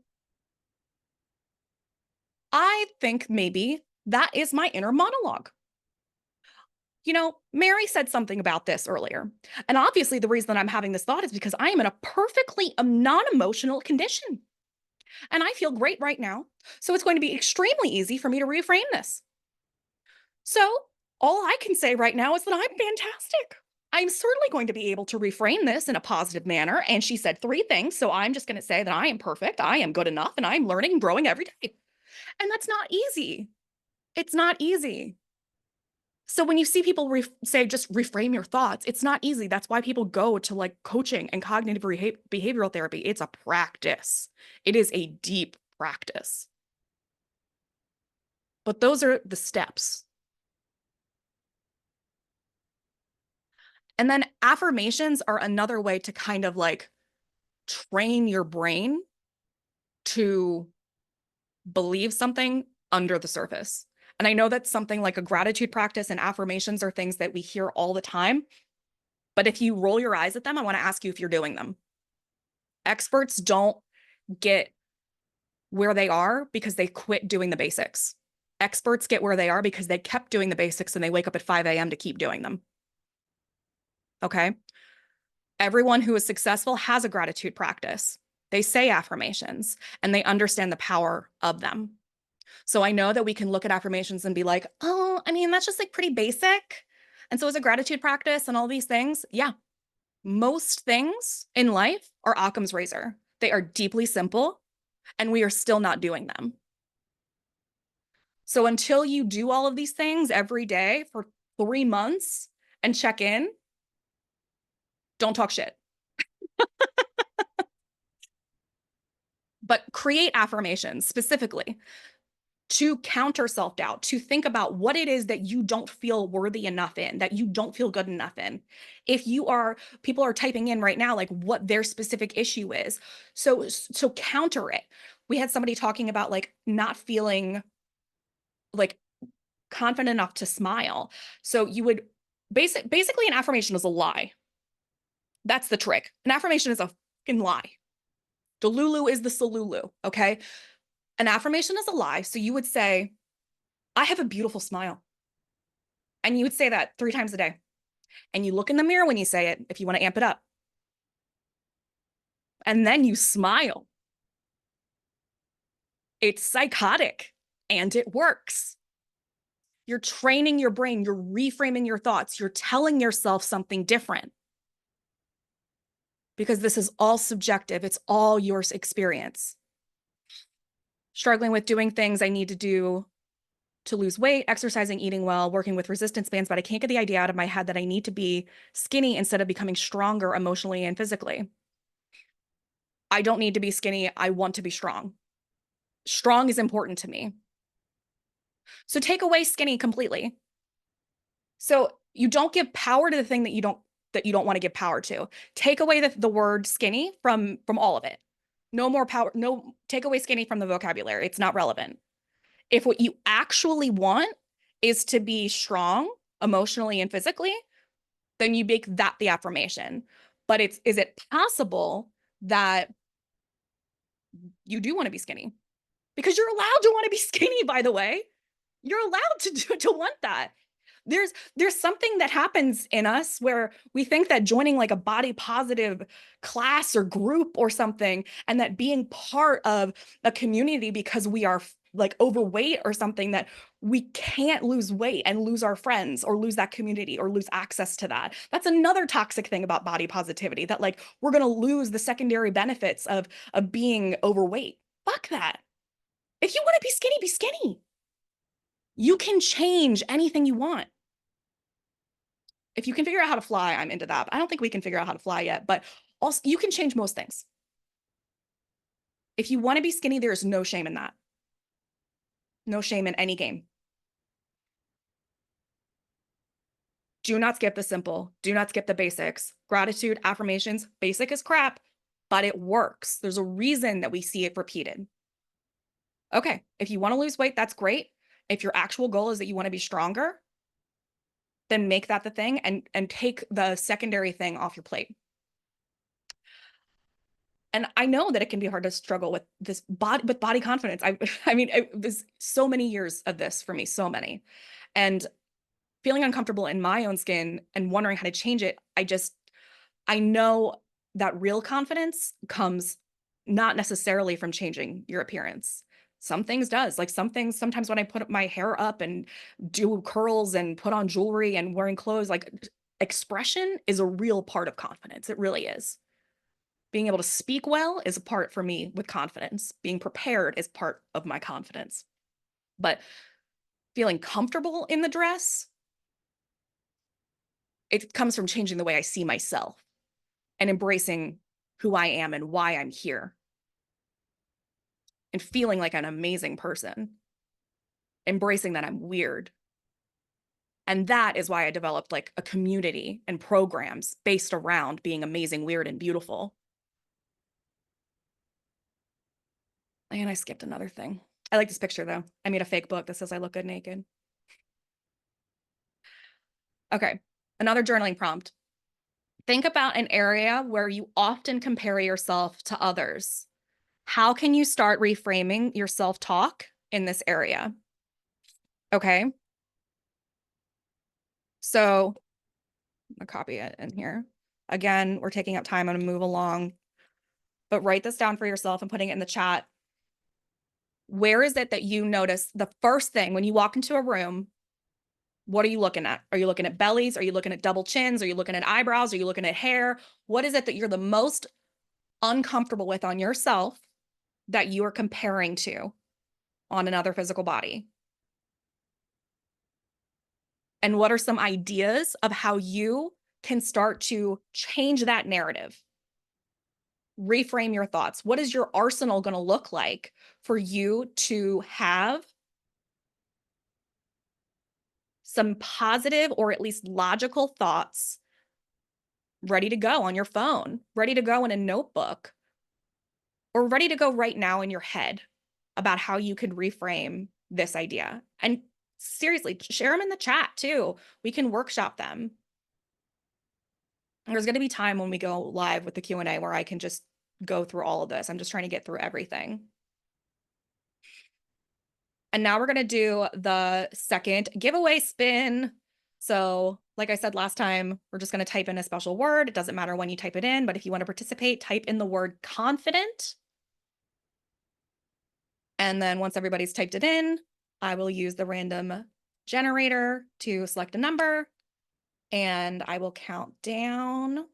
Speaker 1: I think maybe that is my inner monologue. Mary said something about this earlier. And obviously, the reason that I'm having this thought is because I am in a perfectly non emotional condition. And I feel great right now. So it's going to be extremely easy for me to reframe this. So all I can say right now is that I'm fantastic. I'm certainly going to be able to reframe this in a positive manner. And she said three things. So I'm just going to say that I am perfect. I am good enough. And I'm learning and growing every day. And that's not easy. It's not easy. So when you see people say just reframe your thoughts, it's not easy. That's why people go to like coaching and cognitive behavioral therapy. It's a practice. It is a deep practice. But those are the steps. And then affirmations are another way to kind of like train your brain to believe something under the surface. And I know that's something like a gratitude practice and affirmations are things that we hear all the time. But if you roll your eyes at them, I want to ask you if you're doing them. Experts don't get where they are because they quit doing the basics. Experts get where they are because they kept doing the basics and they wake up at 5 a.m. to keep doing them. Okay. Everyone who is successful has a gratitude practice. They say affirmations and they understand the power of them. So I know that we can look at affirmations and be like, oh, I mean, that's just like pretty basic. And so is a gratitude practice and all these things. Yeah. Most things in life are Occam's razor. They are deeply simple and we are still not doing them. So until you do all of these things every day for 3 months and check in, don't talk shit. But create affirmations specifically to counter self-doubt, to think about what it is that you don't feel worthy enough in, that you don't feel good enough in. If people are typing in right now, like what their specific issue is. So counter it. We had somebody talking about like not feeling like confident enough to smile. So you would basically an affirmation is a lie. That's the trick. An affirmation is a fucking lie. Delulu is the Salulu, okay? An affirmation is a lie. So you would say, I have a beautiful smile. And you would say that 3 times a day. And you look in the mirror when you say it, if you want to amp it up. And then you smile. It's psychotic and it works. You're training your brain, you're reframing your thoughts, you're telling yourself something different. Because this is all subjective, it's all your experience. Struggling with doing things I need to do to lose weight, exercising, eating well, working with resistance bands, but I can't get the idea out of my head that I need to be skinny instead of becoming stronger emotionally and physically. I don't need to be skinny. I want to be strong. Strong is important to me. So take away skinny completely. So you don't give power to the thing that you don't want to give power to. Take away the word skinny from all of it. No more power. No, take away skinny from the vocabulary. It's not relevant. If what you actually want is to be strong emotionally and physically, then you make that the affirmation. But is it possible that you do want to be skinny? Because you're allowed to want to be skinny, by the way. You're allowed to want that. There's something that happens in us where we think that joining like a body positive class or group or something, and that being part of a community because we are like overweight or something, that we can't lose weight and lose our friends or lose that community or lose access to that. That's another toxic thing about body positivity, that like we're going to lose the secondary benefits of being overweight. Fuck that. If you want to be skinny, be skinny. You can change anything you want. If you can figure out how to fly, I'm into that. I don't think we can figure out how to fly yet, but also you can change most things. If you want to be skinny, there is no shame in that. No shame in any game. Do not skip the simple. Do not skip the basics. Gratitude, affirmations, basic as crap, but it works. There's a reason that we see it repeated. Okay, if you want to lose weight, that's great. If your actual goal is that you want to be stronger, then make that the thing and take the secondary thing off your plate. And I know that it can be hard to struggle with this body confidence. I mean, it was so many years of this for me, so many. And feeling uncomfortable in my own skin and wondering how to change it, I know that real confidence comes not necessarily from changing your appearance. Some things does. Like some things, sometimes when I put my hair up and do curls and put on jewelry and wearing clothes, like expression is a real part of confidence. It really is. Being able to speak well is a part for me with confidence. Being prepared is part of my confidence. But feeling comfortable in the dress, it comes from changing the way I see myself and embracing who I am and why I'm here and feeling like an amazing person, embracing that I'm weird. And that is why I developed like a community and programs based around being amazing, weird, and beautiful. And I skipped another thing. I like this picture though. I made a fake book that says I look good naked. Okay, another journaling prompt. Think about an area where you often compare yourself to others. How can you start reframing your self-talk in this area? Okay, so I'm gonna copy it in here. Again, we're taking up time. I'm gonna move along, but write this down for yourself and putting it in the chat. Where is it that you notice the first thing when you walk into a room? What are you looking at? Are you looking at bellies? Are you looking at double chins? Are you looking at eyebrows? Are you looking at hair? What is it that you're the most uncomfortable with on yourself that you are comparing to on another physical body? And what are some ideas of how you can start to change that narrative? Reframe your thoughts. What is your arsenal going to look like for you to have some positive or at least logical thoughts ready to go on your phone, ready to go in a notebook, or ready to go right now in your head about how you could reframe this idea? And seriously, share them in the chat too. We can workshop them. There's going to be time when we go live with the Q&A where I can just go through all of this. I'm just trying to get through everything. And now we're going to do the second giveaway spin. So like I said last time, we're just going to type in a special word. It doesn't matter when you type it in, but if you want to participate, type in the word confident. And then once everybody's typed it in, I will use the random generator to select a number, and I will count down.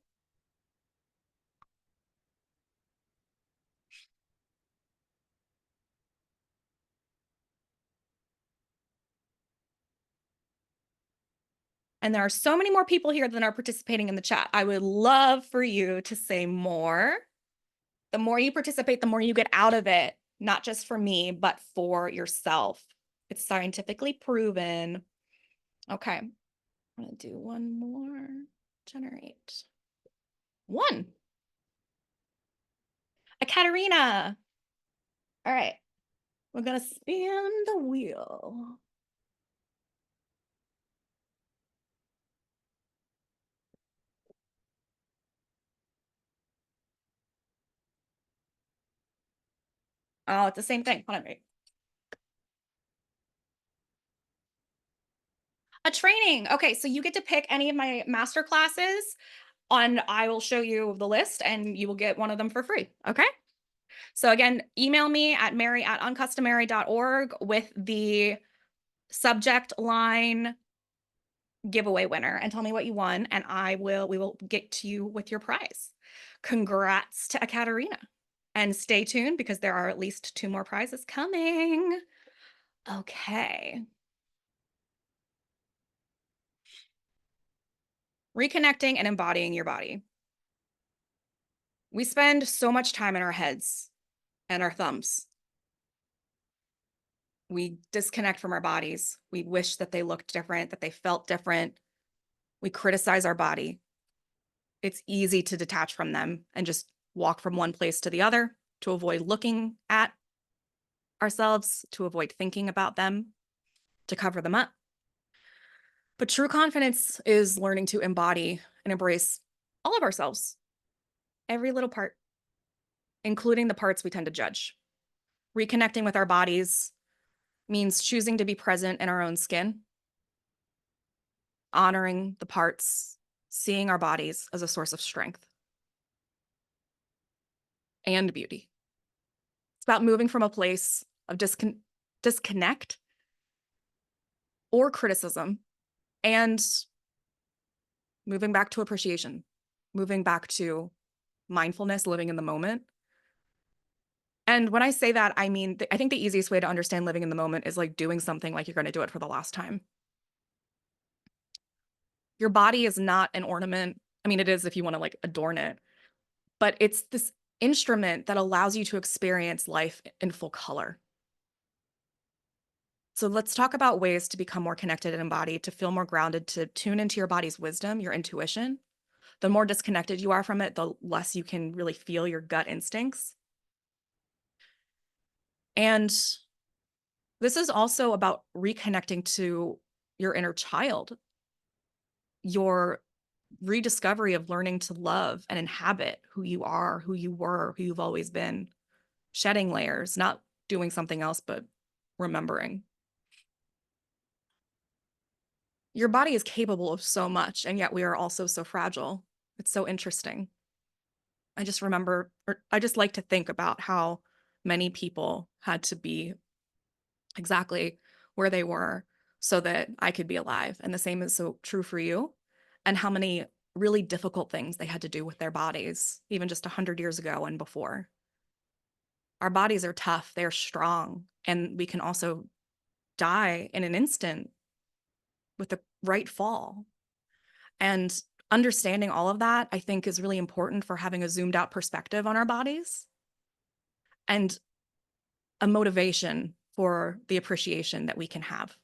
Speaker 1: And there are so many more people here than are participating in the chat. I would love for you to say more. The more you participate, the more you get out of it, not just for me, but for yourself. It's scientifically proven. Okay, I'm gonna do one more. Generate. One. Ekaterina. All right, we're gonna spin the wheel. Oh, it's the same thing. Hold on, wait. A training. Okay, so you get to pick any of my master classes I will show you the list and you will get one of them for free. Okay. So again, email me at mary@uncustomary.org with the subject line giveaway winner and tell me what you won, and we will get to you with your prize. Congrats to Ekaterina. And stay tuned because there are at least 2 more prizes coming. Okay. Reconnecting and embodying your body. We spend so much time in our heads and our thumbs. We disconnect from our bodies. We wish that they looked different, that they felt different. We criticize our body. It's easy to detach from them and just walk from one place to the other to avoid looking at ourselves, to avoid thinking about them, to cover them up. But true confidence is learning to embody and embrace all of ourselves, every little part, including the parts we tend to judge. Reconnecting with our bodies means choosing to be present in our own skin, honoring the parts, seeing our bodies as a source of strength and beauty. It's about moving from a place of disconnect or criticism and moving back to appreciation, moving back to mindfulness, living in the moment. And when I say that, I mean, I think the easiest way to understand living in the moment is like doing something like you're going to do it for the last time. Your body is not an ornament. I mean, it is if you want to like adorn it, but it's this instrument that allows you to experience life in full color. So let's talk about ways to become more connected and embodied, to feel more grounded, to tune into your body's wisdom, your intuition. The more disconnected you are from it, the less you can really feel your gut instincts. And this is also about reconnecting to your inner child, your rediscovery of learning to love and inhabit who you are, who you were, who you've always been, shedding layers, not doing something else, but remembering. Your body is capable of so much, and yet we are also so fragile. It's so interesting. I just remember, or I just like to think about how many people had to be exactly where they were so that I could be alive. And the same is so true for you. And how many really difficult things they had to do with their bodies, even just 100 years ago and before. Our bodies are tough, they're strong, and we can also die in an instant with the right fall. And understanding all of that, I think, is really important for having a zoomed out perspective on our bodies and a motivation for the appreciation that we can have.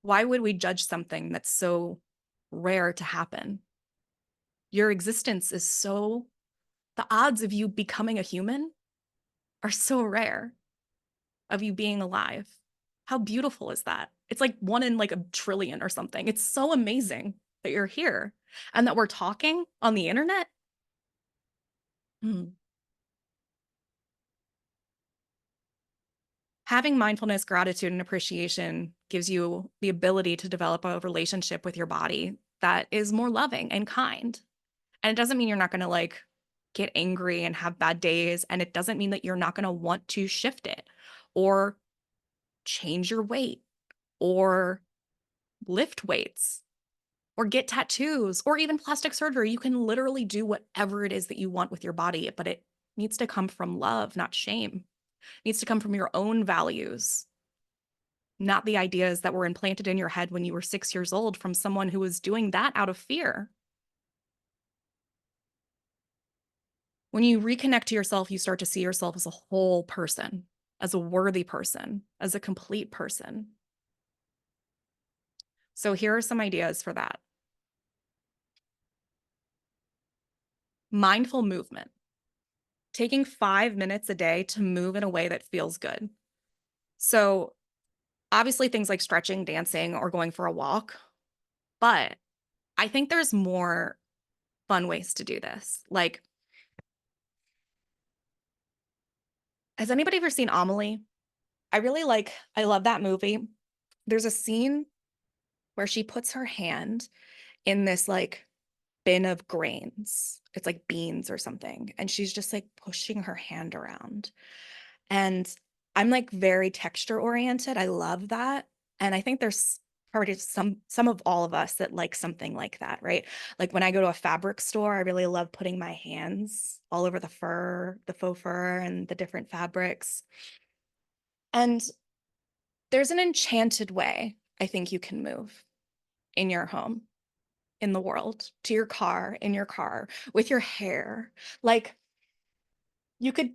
Speaker 1: Why would we judge something that's so rare to happen? Your existence is so, the odds of you becoming a human are so rare, of you being alive. How beautiful is that? It's like 1 in like a trillion or something. It's so amazing that you're here and that we're talking on the internet. Having mindfulness, gratitude, and appreciation gives you the ability to develop a relationship with your body that is more loving and kind. And it doesn't mean you're not going to like get angry and have bad days. And it doesn't mean that you're not going to want to shift it or change your weight or lift weights or get tattoos or even plastic surgery. You can literally do whatever it is that you want with your body, but it needs to come from love, not shame. It needs to come from your own values, not the ideas that were implanted in your head when you were 6 years old from someone who was doing that out of fear. When you reconnect to yourself, you start to see yourself as a whole person, as a worthy person, as a complete person. So here are some ideas for that. Mindful movement. Taking 5 minutes a day to move in a way that feels good. So obviously things like stretching, dancing, or going for a walk, but I think there's more fun ways to do this. Like, has anybody ever seen Amelie? I love that movie. There's a scene where she puts her hand in this like bin of grains. It's like beans or something. And she's just like pushing her hand around. And I'm like very texture oriented. I love that. And I think there's probably some of all of us that like something like that, right? Like when I go to a fabric store, I really love putting my hands all over the fur, the faux fur, and the different fabrics. And there's an enchanted way I think you can move in your home, in the world, to your car, in your car, with your hair. Like you could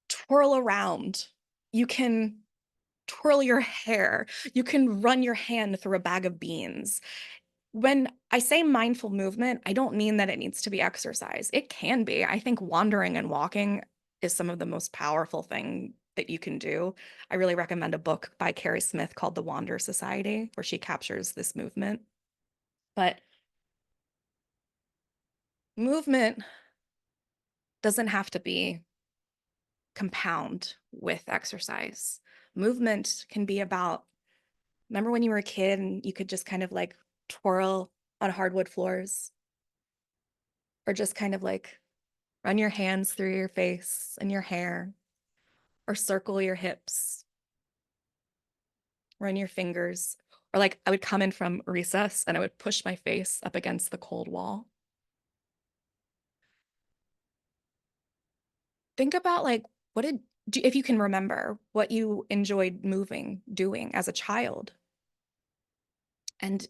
Speaker 1: twirl around. You can twirl your hair. You can run your hand through a bag of beans. When I say mindful movement, I don't mean that it needs to be exercise. It can be. I think wandering and walking is some of the most powerful thing that you can do. I really recommend a book by Carrie Smith called The Wander Society, where she captures this movement. But movement doesn't have to be compound with exercise. Movement can be about, remember when you were a kid and you could just kind of like twirl on hardwood floors or just kind of like run your hands through your face and your hair or circle your hips, run your fingers. Or like I would come in from recess and I would push my face up against the cold wall. Think about like what did if you can remember what you enjoyed doing as a child. And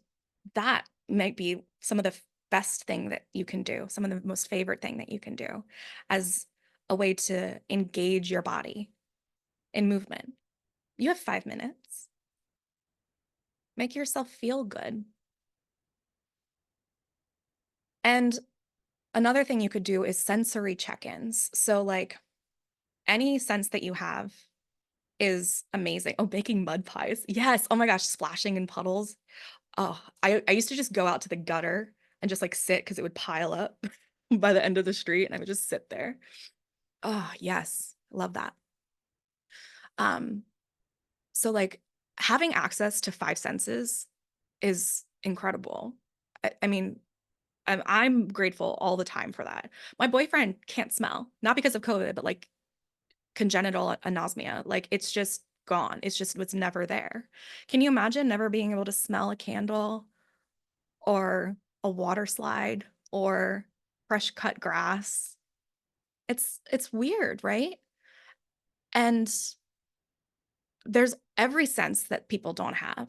Speaker 1: that might be some of the best thing that you can do, some of the most favorite thing that you can do as a way to engage your body in movement. You have 5 minutes. Make yourself feel good. And another thing you could do is sensory check-ins. So like any sense that you have is amazing. Oh, making mud pies. Yes. Oh my gosh, splashing in puddles. Oh, I used to just go out to the gutter and just like sit because it would pile up by the end of the street and I would just sit there. Oh, yes. Love that. Um, so like having access to five senses is incredible. I mean, I'm grateful all the time for that. My boyfriend can't smell, not because of COVID, but like congenital anosmia. Like it's just gone. It's never there. Can you imagine never being able to smell a candle or a water slide or fresh cut grass? It's weird, right? And there's every sense that people don't have.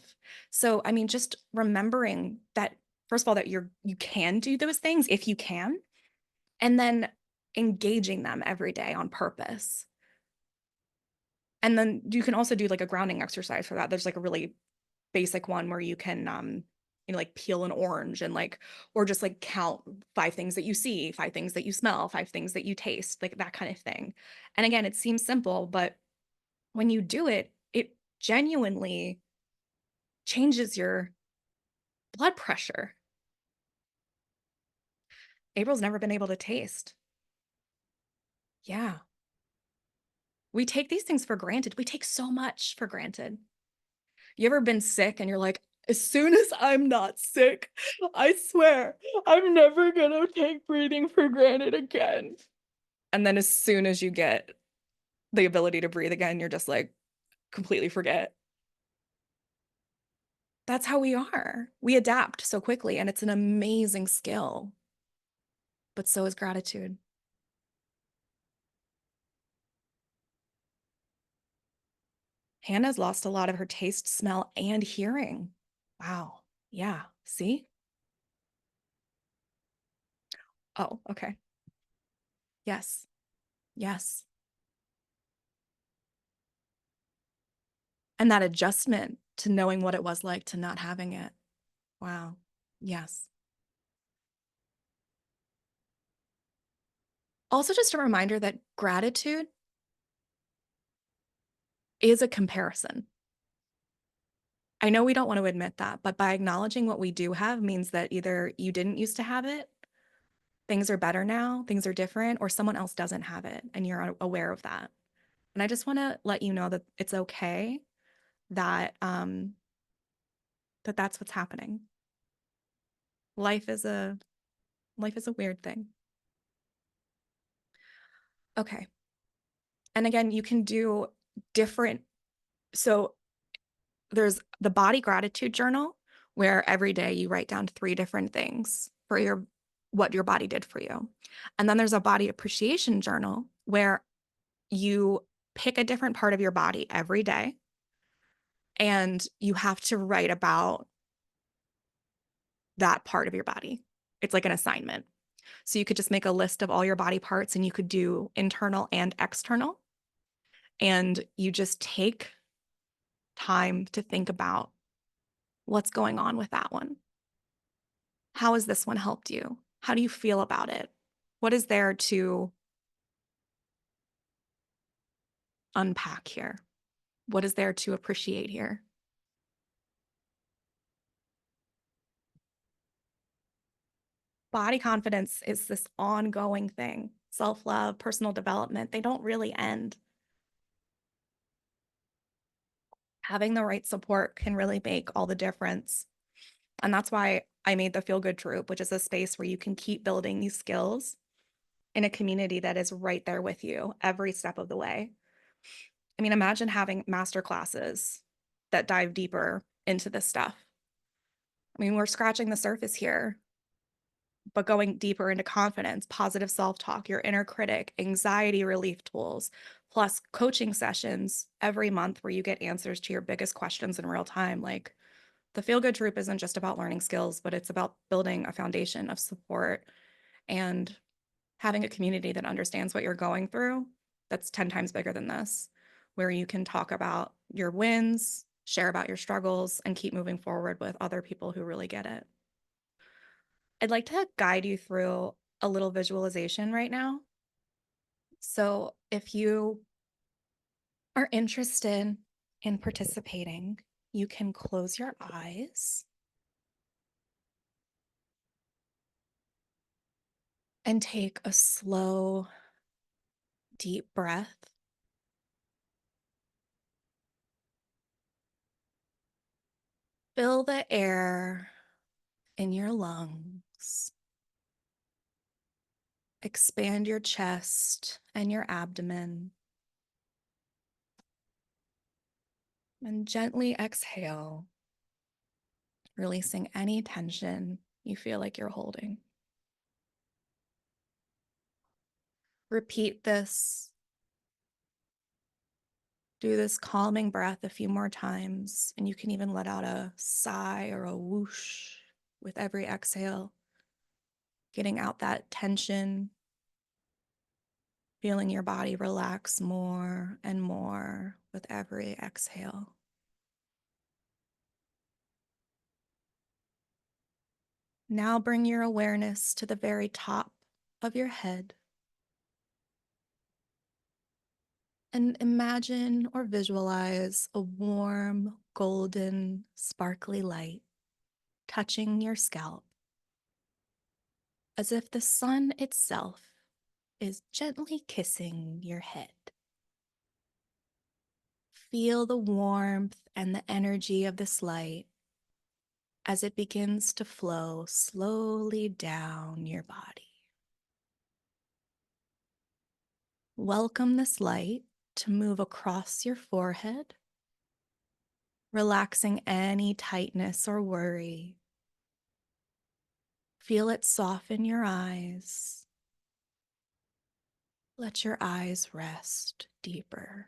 Speaker 1: So, I mean, just remembering that, first of all, that you can do those things if you can, and then engaging them every day on purpose. And then you can also do like a grounding exercise for that. There's like a really basic one where you can like peel an orange and like or just like count five things that you see, five things that you smell, five things that you taste, like that kind of thing. And again, it seems simple, but when you do it, it genuinely changes your blood pressure. April's never been able to taste. Yeah. We take these things for granted. We take so much for granted. You ever been sick and you're like, as soon as I'm not sick, I swear I'm never gonna take breathing for granted again. And then as soon as you get the ability to breathe again, you're just like, completely forget. That's how we are. We adapt so quickly, and it's an amazing skill. But so is gratitude. Hannah's lost a lot of her taste, smell, and hearing. Wow. Yeah. See? Oh, okay. Yes. Yes. And that adjustment to knowing what it was like to not having it. Wow. Yes. Also, just a reminder that gratitude is a comparison. I know we don't want to admit that, but by acknowledging what we do have means that either you didn't used to have it, things are better now, things are different, or someone else doesn't have it, and you're aware of that. And I just want to let you know that it's okay that that's what's happening. Life is a weird thing. Okay. And again, you can do different. So there's the body gratitude journal where every day you write down 3 different things for what your body did for you. And then there's a body appreciation journal where you pick a different part of your body every day and you have to write about that part of your body. It's like an assignment. So you could just make a list of all your body parts and you could do internal and external. And you just take time to think about what's going on with that one. How has this one helped you? How do you feel about it? What is there to unpack here? What is there to appreciate here? Body confidence is this ongoing thing. Self-love, personal development, they don't really end. Having the right support can really make all the difference. And that's why I made the Feel Good Troop, which is a space where you can keep building these skills in a community that is right there with you every step of the way. I mean, imagine having master classes that dive deeper into this stuff. I mean, we're scratching the surface here, but going deeper into confidence, positive self-talk, your inner critic, anxiety relief tools, plus coaching sessions every month where you get answers to your biggest questions in real time. Like the Feel Good Troop isn't just about learning skills, but it's about building a foundation of support and having a community that understands what you're going through that's 10 times bigger than this, where you can talk about your wins, share about your struggles, and keep moving forward with other people who really get it. I'd like to guide you through a little visualization right now. So if you are interested in participating, you can close your eyes and take a slow, deep breath. Fill the air in your lungs. Expand your chest and your abdomen. And gently exhale, releasing any tension you feel like you're holding. Repeat this. Do this calming breath a few more times, and you can even let out a sigh or a whoosh with every exhale, getting out that tension, feeling your body relax more and more with every exhale. Now bring your awareness to the very top of your head and imagine or visualize a warm, golden, sparkly light touching your scalp, as if the sun itself is gently kissing your head. Feel the warmth and the energy of this light as it begins to flow slowly down your body. Welcome this light to move across your forehead, relaxing any tightness or worry. Feel it soften your eyes. Let your eyes rest deeper.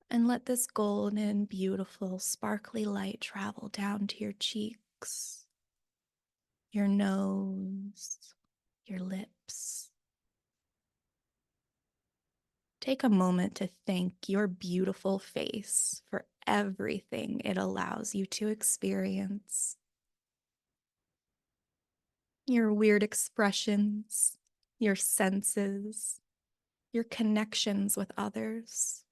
Speaker 1: And let this golden, beautiful, sparkly light travel down to your cheeks, your nose, your lips. Take a moment to thank your beautiful face for everything it allows you to experience. your weird expressions, your senses, your connections with others.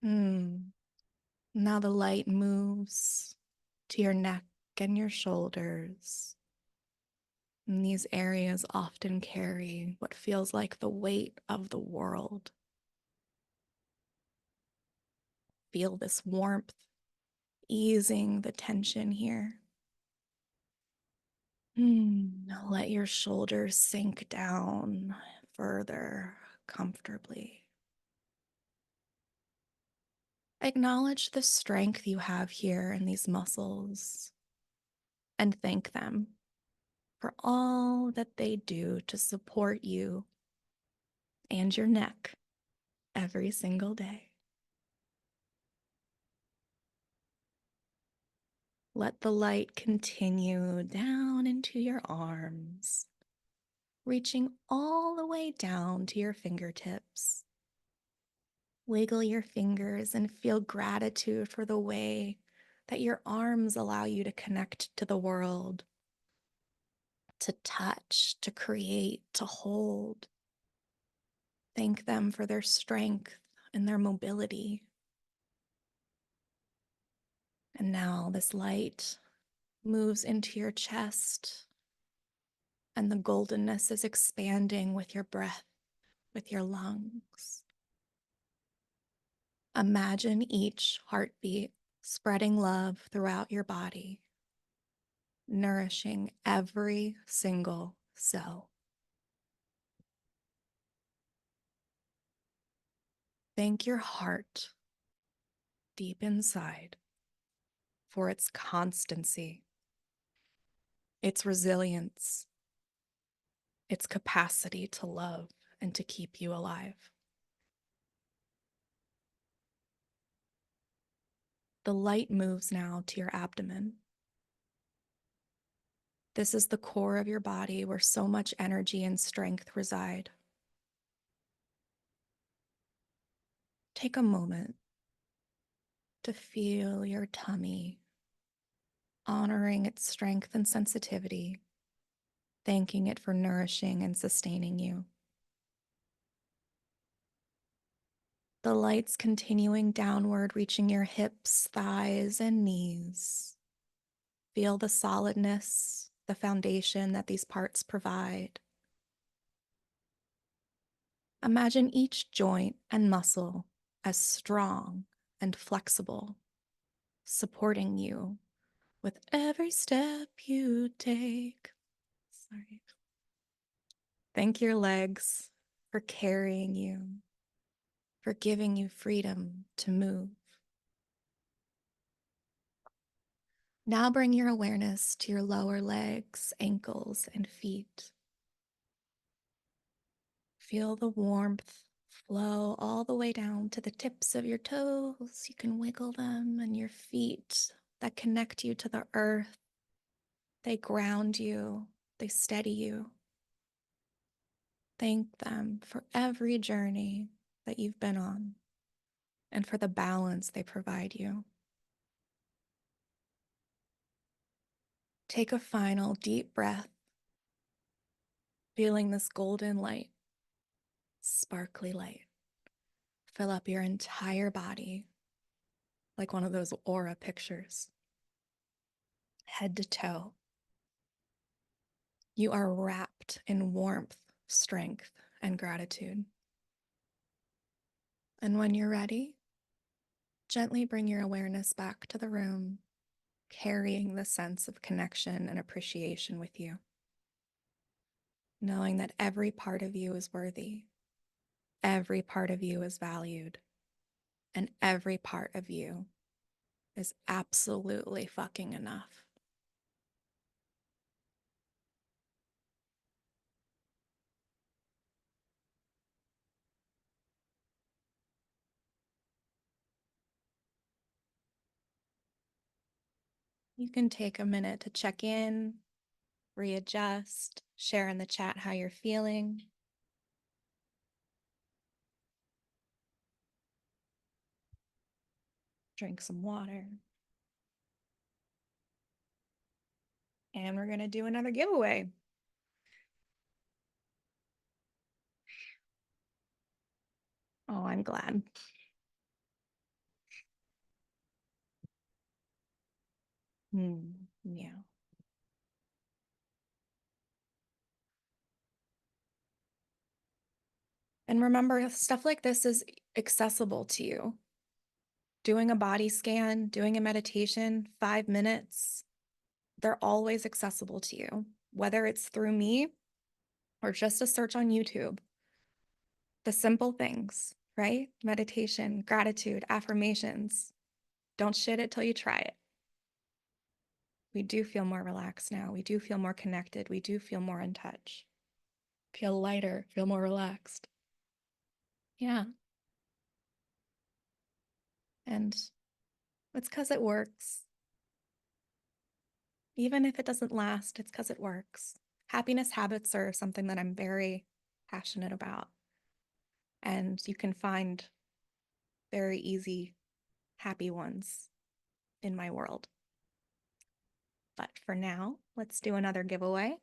Speaker 1: Now the light moves to your neck and your shoulders. And these areas often carry what feels like the weight of the world. Feel this warmth easing the tension here. Let your shoulders sink down further comfortably. Acknowledge the strength you have here in these muscles and thank them for all that they do to support you and your neck every single day. Let the light continue down into your arms, reaching all the way down to your fingertips. Wiggle your fingers and feel gratitude for the way that your arms allow you to connect to the world, to touch, to create, to hold. Thank them for their strength and their mobility. And now this light moves into your chest, and the goldenness is expanding with your breath, with your lungs. Imagine each heartbeat spreading love throughout your body, nourishing every single cell. Thank your heart deep inside for its constancy, its resilience, its capacity to love and to keep you alive. The light moves now to your abdomen. This is the core of your body where so much energy and strength reside. Take a moment to feel your tummy, honoring its strength and sensitivity, thanking it for nourishing and sustaining you. The light's continuing downward, reaching your hips, thighs, and knees. Feel the solidness, the foundation that these parts provide. Imagine each joint and muscle as strong and flexible, supporting you with every step you take. Sorry. Thank your legs for carrying you, for giving you freedom to move. Now bring your awareness to your lower legs, ankles, and feet. Feel the warmth flow all the way down to the tips of your toes. You can wiggle them, and your feet that connect you to the earth. They ground you, they steady you. Thank them for every journey that you've been on and for the balance they provide you. Take a final deep breath, feeling this golden light, sparkly light, fill up your entire body like one of those aura pictures, head to toe. You are wrapped in warmth, strength, and gratitude. And when you're ready, gently bring your awareness back to the room, carrying the sense of connection and appreciation with you, knowing that every part of you is worthy, every part of you is valued, and every part of you is absolutely fucking enough. You can take a minute to check in, readjust, share in the chat how you're feeling. Drink some water. and we're going to do another giveaway. Oh, I'm glad. Yeah. And remember, stuff like this is accessible to you. Doing a body scan, doing a meditation, 5 minutes, they're always accessible to you, whether it's through me or just a search on YouTube. The simple things, right? Meditation, gratitude, affirmations. Don't shit it till you try it. We do feel more relaxed now. We do feel more connected. We do feel more in touch. Feel lighter, feel more relaxed. Yeah. And it's because it works. Even if it doesn't last, it's because it works. Happiness habits are something that I'm very passionate about. And you can find very easy, happy ones in my world. But for now, let's do another giveaway.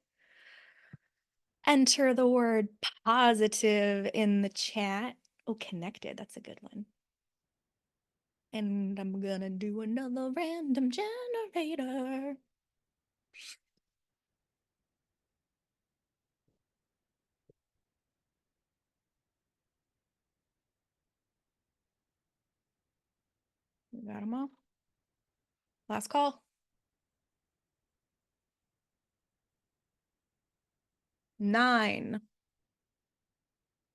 Speaker 1: Enter the word positive in the chat. Oh, connected. That's a good one. And I'm gonna do another random generator. We got them all. Last call. 9.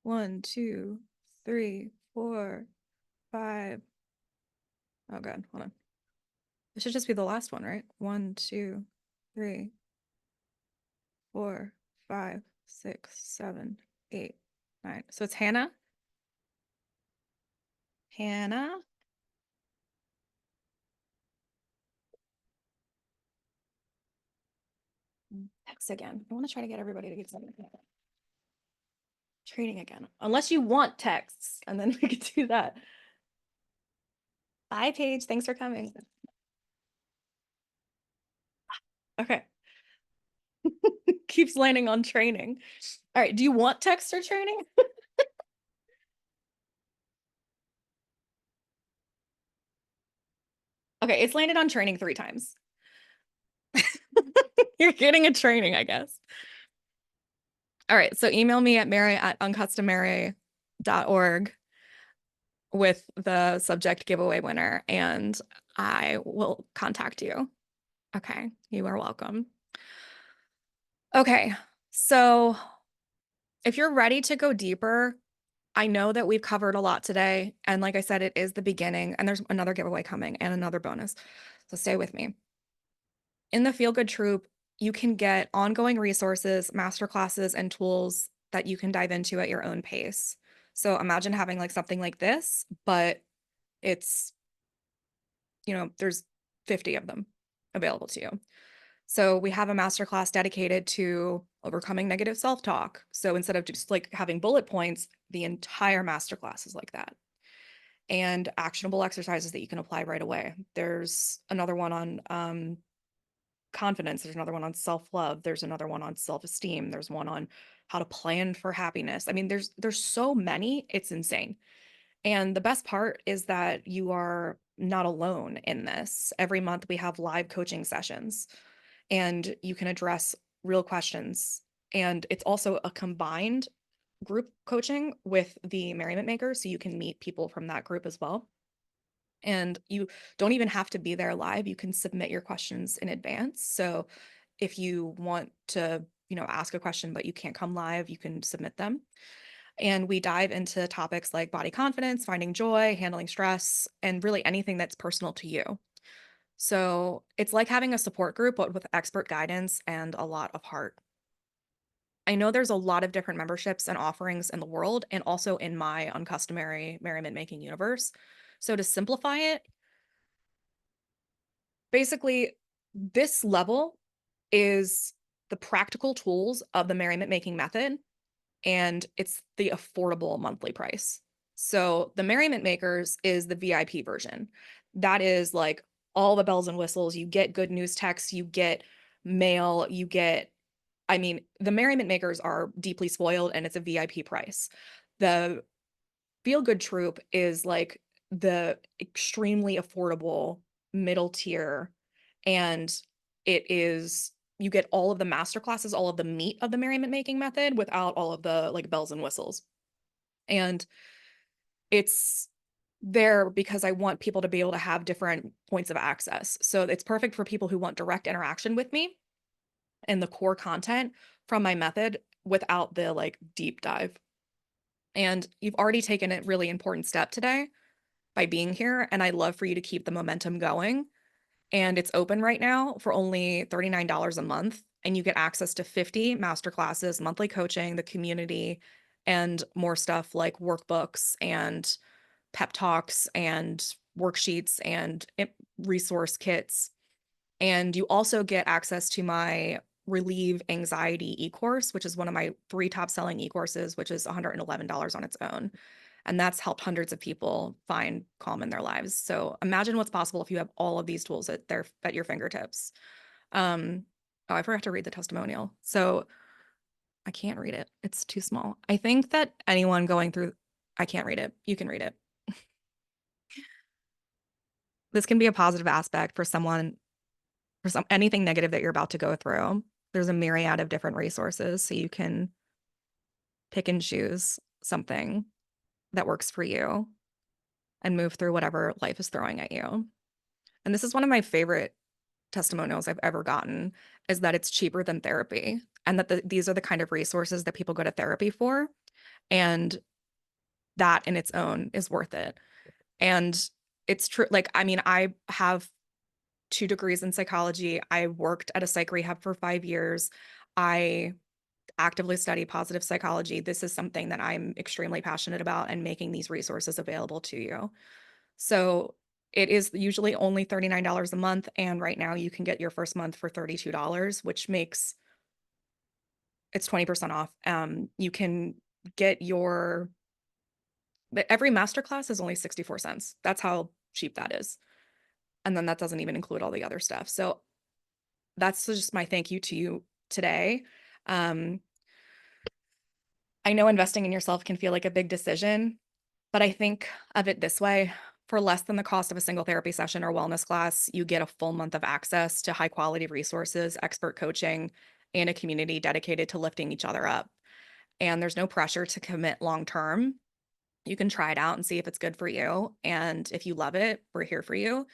Speaker 1: 1, 2, 3, 4, 5. Oh God, hold on. It should just be the last one, right? 1, 2, 3, 4, 5, 6, 7, 8, 9. So it's Hannah. Hannah. Text again. I want to try to get everybody to get something. Trading again. Unless you want texts, and then we could do that. Bye, Paige. Thanks for coming. Okay. Keeps landing on training. All right. Do you want text or training? Okay. It's landed on training 3 times. You're getting a training, I guess. All right. So email me at mary@uncustomary.org with the subject giveaway winner, and I will contact you. Okay. You are welcome. Okay. So if you're ready to go deeper, I know that we've covered a lot today. And like I said, it is the beginning, and there's another giveaway coming and another bonus. So stay with me. In the Feel Good Troop, you can get ongoing resources, masterclasses, and tools that you can dive into at your own pace. So imagine having like something like this, but it's, there's 50 of them available to you. So we have a masterclass dedicated to overcoming negative self-talk. So instead of just like having bullet points, the entire masterclass is like that. And actionable exercises that you can apply right away. There's another one on confidence. There's another one on self-love. There's another one on self-esteem. There's one on how to plan for happiness. I mean, there's so many, it's insane. And the best part is that you are not alone in this. Every month we have live coaching sessions, and you can address real questions. And it's also a combined group coaching with the Merriment Makers, so you can meet people from that group as well. And you don't even have to be there live. You can submit your questions in advance. So if you want to, ask a question, but you can't come live, you can submit them. And we dive into topics like body confidence, finding joy, handling stress, and really anything that's personal to you. So it's like having a support group, but with expert guidance and a lot of heart. I know there's a lot of different memberships and offerings in the world, and also in my Uncustomary Merriment Making universe. So to simplify it, basically, this level is the practical tools of the Merriment Making method, and it's the affordable monthly price. So the Merriment Makers is the VIP version. That is like all the bells and whistles. You get good news texts, you get male, you get, I mean, the Merriment Makers are deeply spoiled and it's a VIP price. The Feel Good Troop is like the extremely affordable middle tier, and it is, you get all of the master classes, all of the meat of the merriment making method without all of the like bells and whistles. And it's there because I want people to be able to have different points of access. So it's perfect for people who want direct interaction with me and the core content from my method without the like deep dive. And you've already taken a really important step today by being here, and I'd love for you to keep the momentum going. And it's open right now for only $39 a month, and you get access to 50 masterclasses, monthly coaching, the community, and more stuff like workbooks and pep talks and worksheets and resource kits. And you also get access to my Relieve Anxiety e-course, which is one of my 3 top-selling e-courses, which is $111 on its own. And that's helped hundreds of people find calm in their lives. So imagine what's possible if you have all of these tools at your fingertips. Oh, I forgot to read the testimonial. So I can't read it. It's too small. I think that anyone going through, I can't read it. You can read it. This can be a positive aspect for someone, for anything negative that you're about to go through. There's a myriad of different resources, so you can pick and choose something that works for you and move through whatever life is throwing at you. And this is one of my favorite testimonials I've ever gotten, is that it's cheaper than therapy, and that these are the kind of resources that people go to therapy for. And that in its own is worth it. And it's true. Like, I mean, I have 2 degrees in psychology. I worked at a psych rehab for 5 years. I actively study positive psychology. This is something that I'm extremely passionate about, and making these resources available to you. So it is usually only $39 a month. And right now you can get your first month for $32, which makes it's 20% off. You can get every masterclass is only 64 cents. That's how cheap that is. And then that doesn't even include all the other stuff. So that's just my thank you to you today. Um, I know investing in yourself can feel like a big decision, but I think of it this way. For less than the cost of a single therapy session or wellness class, you get a full month of access to high quality resources, expert coaching, and a community dedicated to lifting each other up. And there's no pressure to commit long term. You can try it out and see if it's good for you. And if you love it, we're here for you.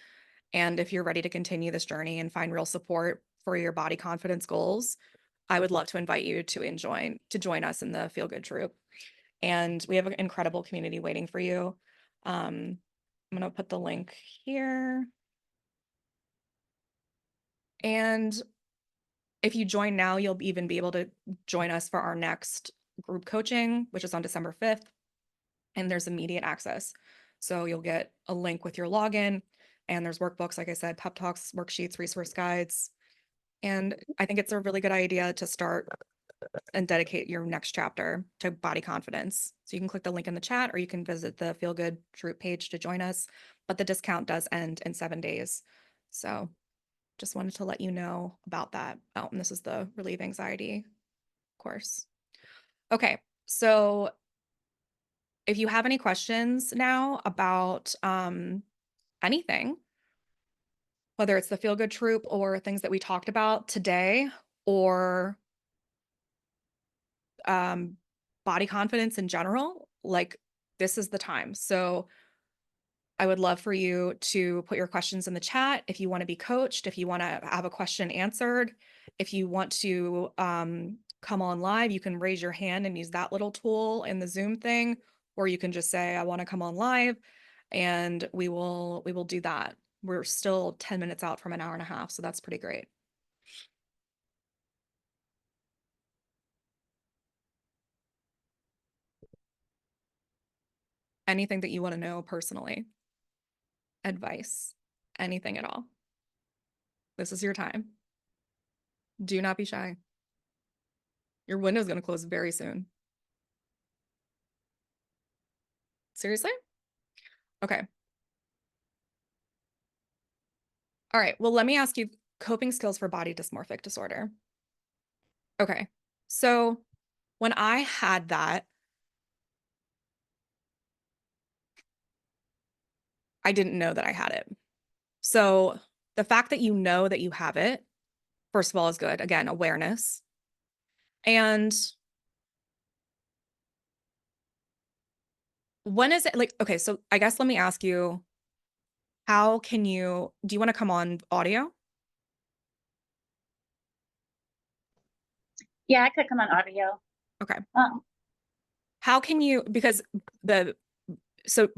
Speaker 1: And if you're ready to continue this journey and find real support for your body confidence goals, I would love to invite you to join us in the Feel Good Troop. And we have an incredible community waiting for you. I'm going to put the link here. And if you join now, you'll even be able to join us for our next group coaching, which is on December 5th. And there's immediate access. So you'll get a link with your login, and there's workbooks, like I said, pep talks, worksheets, resource guides. And I think it's a really good idea to start and dedicate your next chapter to body confidence. So you can click the link in the chat, or you can visit the Feel Good Troop page to join us. But the discount does end in 7 days. So just wanted to let you know about that. Oh, and this is the Relieve Anxiety course. Okay, so if you have any questions now about anything, whether it's the Feel Good Troop or things that we talked about today, or body confidence in general, like, this is the time. So I would love for you to put your questions in the chat. If you want to be coached, if you want to have a question answered, if you want to come on live, you can raise your hand and use that little tool in the Zoom thing, or you can just say, I want to come on live, and we will do that. We're still 10 minutes out from an hour and a half, so that's pretty great. Anything that you want to know personally, advice, anything at all. This is your time. Do not be shy. Your window is going to close very soon. Seriously? Okay. All right. Well, let me ask you Coping skills for body dysmorphic disorder. Okay. So when I had that, I didn't know that I had it. So the fact that you know that you have it, first of all, is good. Again, awareness. And when is it like, okay, so I guess let me ask you, do you want to come on audio?
Speaker 2: Yeah, I could come on audio.
Speaker 1: Okay.
Speaker 2: Um,
Speaker 1: How can you, because the, so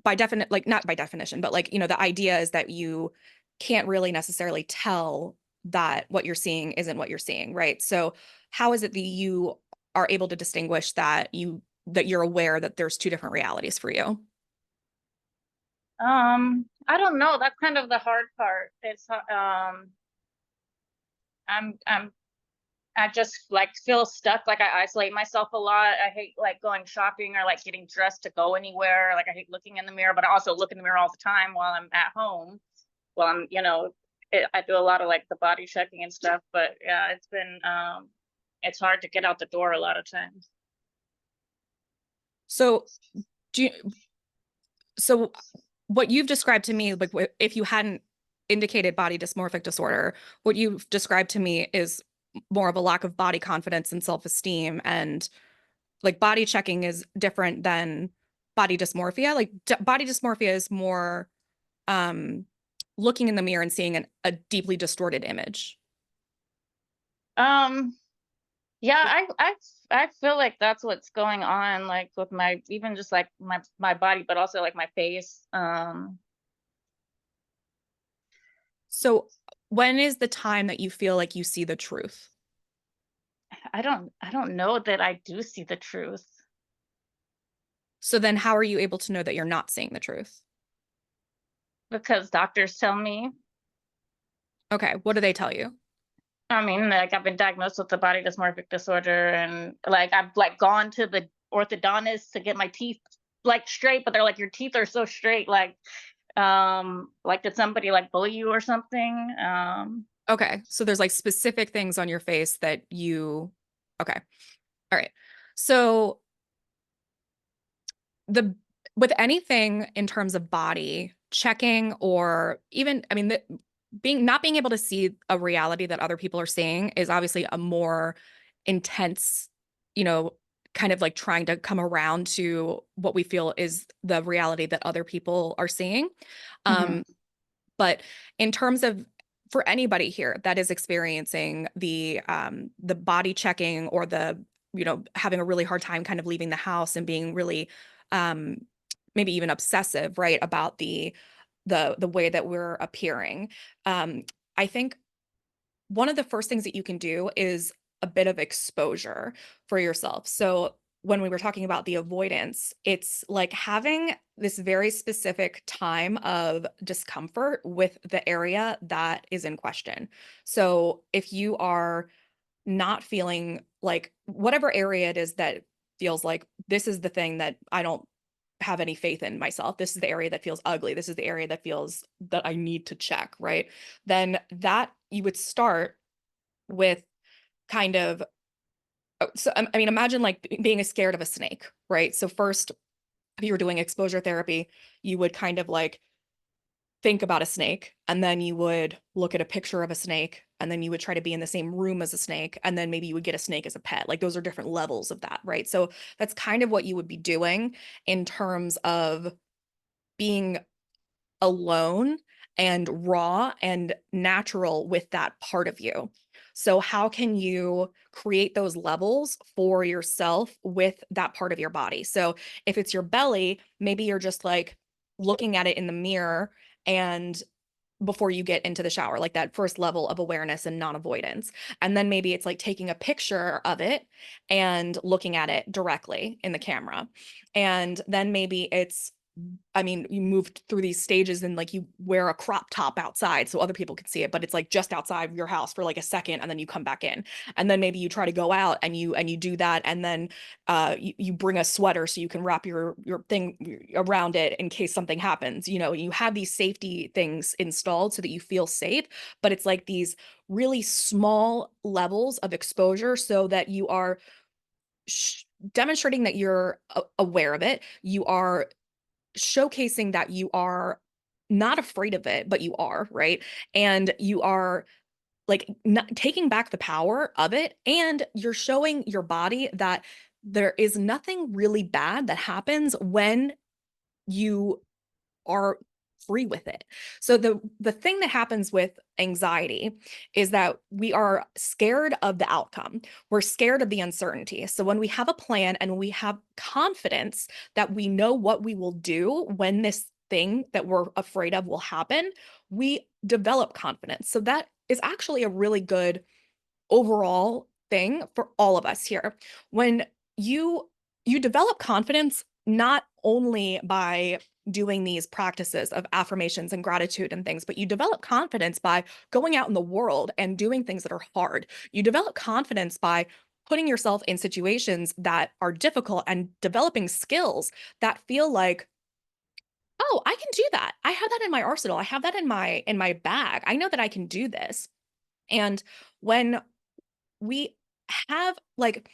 Speaker 1: by definite, like not by definition, but like, the idea is that you can't really necessarily tell that what you're seeing isn't what you're seeing, right? So how is it that you are able to distinguish that you're aware that there's two different realities for you?
Speaker 2: I don't know. That's kind of the hard part. I'm I just like feel stuck. Like I isolate myself a lot. I hate like going shopping or like getting dressed to go anywhere. Like I hate looking in the mirror, but I also look in the mirror all the time while I'm at home. While I do a lot of like the body checking and stuff. But yeah, it's hard to get out the door a lot of times.
Speaker 1: So do you, so what you've described to me, like if you hadn't indicated body dysmorphic disorder, what you've described to me is more of a lack of body confidence and self-esteem, and like body checking is different than body dysmorphia. Like body dysmorphia is more um looking in the mirror and seeing a deeply distorted image.
Speaker 2: Um, Yeah, I feel like that's what's going on, like with my even just like my body, but also like my face.
Speaker 1: So when is the time that you feel like you see the truth?
Speaker 2: I don't know that I do see the truth
Speaker 1: So then how are you able to know that you're not seeing the truth?
Speaker 2: because doctors tell me.
Speaker 1: Okay, what do they tell you?
Speaker 2: I mean, like I've been diagnosed with the body dysmorphic disorder, and like I've like gone to the orthodontist to get my teeth like straight, but they're like your teeth are so straight, like did somebody like bully you or something?
Speaker 1: Okay, so there's like specific things on your face okay. All right. So the with anything in terms of body checking, or even, I mean, being not being able to see a reality that other people are seeing is obviously a more intense, you know, kind of like trying to come around to what we feel is the reality that other people are seeing.
Speaker 2: Mhm.
Speaker 1: Um, but in terms of, for anybody here that is experiencing the body checking, or the, having a really hard time kind of leaving the house and being really um maybe even obsessive, right, about the way that we're appearing. I think one of the first things that you can do is a bit of exposure for yourself. So when we were talking about the avoidance, it's like having this very specific time of discomfort with the area that is in question. So if you are not feeling like whatever area it is that feels like this is the thing that I don't have any faith in myself, this is the area that feels ugly, this is the area that feels that I need to check, right? Then that you would start with kind of, so I mean, imagine like being scared of a snake, right? So first, if you were doing exposure therapy, you would kind of like think about a snake, and then you would look at a picture of a snake, and then you would try to be in the same room as a snake, and then maybe you would get a snake as a pet. Like those are different levels of that, right? So that's kind of what you would be doing in terms of being alone and raw and natural with that part of you. So, how can you create those levels for yourself with that part of your body? So, if it's your belly, maybe you're just like looking at it in the mirror and before you get into the shower, like that first level of awareness and non-avoidance. And then maybe it's like taking a picture of it and looking at it directly in the camera. And then maybe it's I mean, you moved through these stages and like you wear a crop top outside so other people can see it, but it's like just outside of your house for like a second and then you come back in. And then maybe you try to go out and you do that and then you bring a sweater so you can wrap your thing around it in case something happens. You know, you have these safety things installed so that you feel safe, but it's like these really small levels of exposure so that you are demonstrating that you're aware of it. You are showcasing that you are not afraid of it, but you are, right? And you are like not taking back the power of it. And you're showing your body that there is nothing really bad that happens when you are free with it. So the thing that happens with anxiety is that we are scared of the outcome. We're scared of the uncertainty. So when we have a plan and we have confidence that we know what we will do when this thing that we're afraid of will happen, we develop confidence. So that is actually a really good overall thing for all of us here. When you you develop confidence not only by doing these practices of affirmations and gratitude and things, but you develop confidence by going out in the world and doing things that are hard. You develop confidence by putting yourself in situations that are difficult and developing skills that feel like, oh, I can do that. I have that in my arsenal. I have that in my bag. I know that I can do this. And when we have like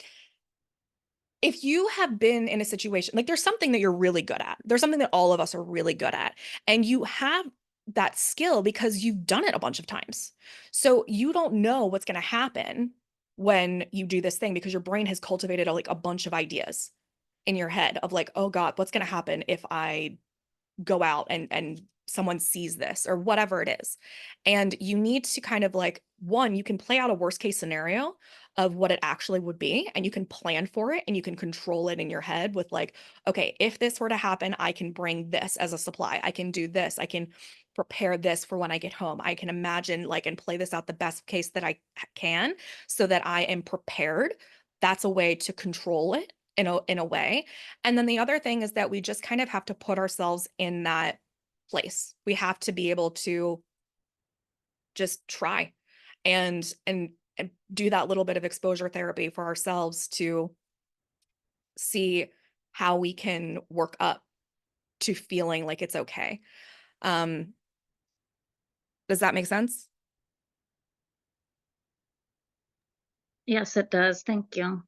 Speaker 1: if you have been in a situation like there's something that you're really good at. There's something that all of us are really good at. And you have that skill because you've done it a bunch of times. So you don't know what's going to happen when you do this thing because your brain has cultivated like a bunch of ideas in your head of like, oh God, what's going to happen if I go out and someone sees this or whatever it is. And you need to kind of like one, you can play out a worst case scenario of what it actually would be and you can plan for it and you can control it in your head with like, okay, if this were to happen, I can bring this as a supply. I can do this. I can prepare this for when I get home. I can imagine like and play this out the best case that I can so that I am prepared. That's a way to control it in a way. And then the other thing is that we just kind of have to put ourselves in that place. We have to be able to just try and do that little bit of exposure therapy for ourselves to see how we can work up to feeling like it's okay. Um, does that make sense?
Speaker 2: Yes, it does. Thank you.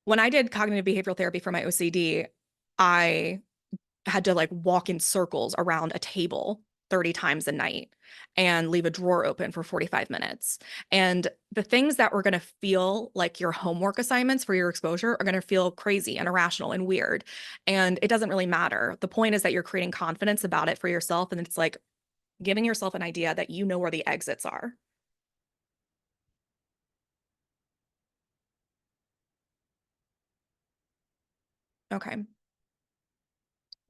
Speaker 1: When I did cognitive behavioral therapy for my OCD, I had to like walk in circles around a table 30 times a night and leave a drawer open for 45 minutes. And the things that were going to feel like your homework assignments for your exposure are going to feel crazy and irrational and weird. And it doesn't really matter. The point is that you're creating confidence about it for yourself. And it's like giving yourself an idea that you know where the exits are. Okay.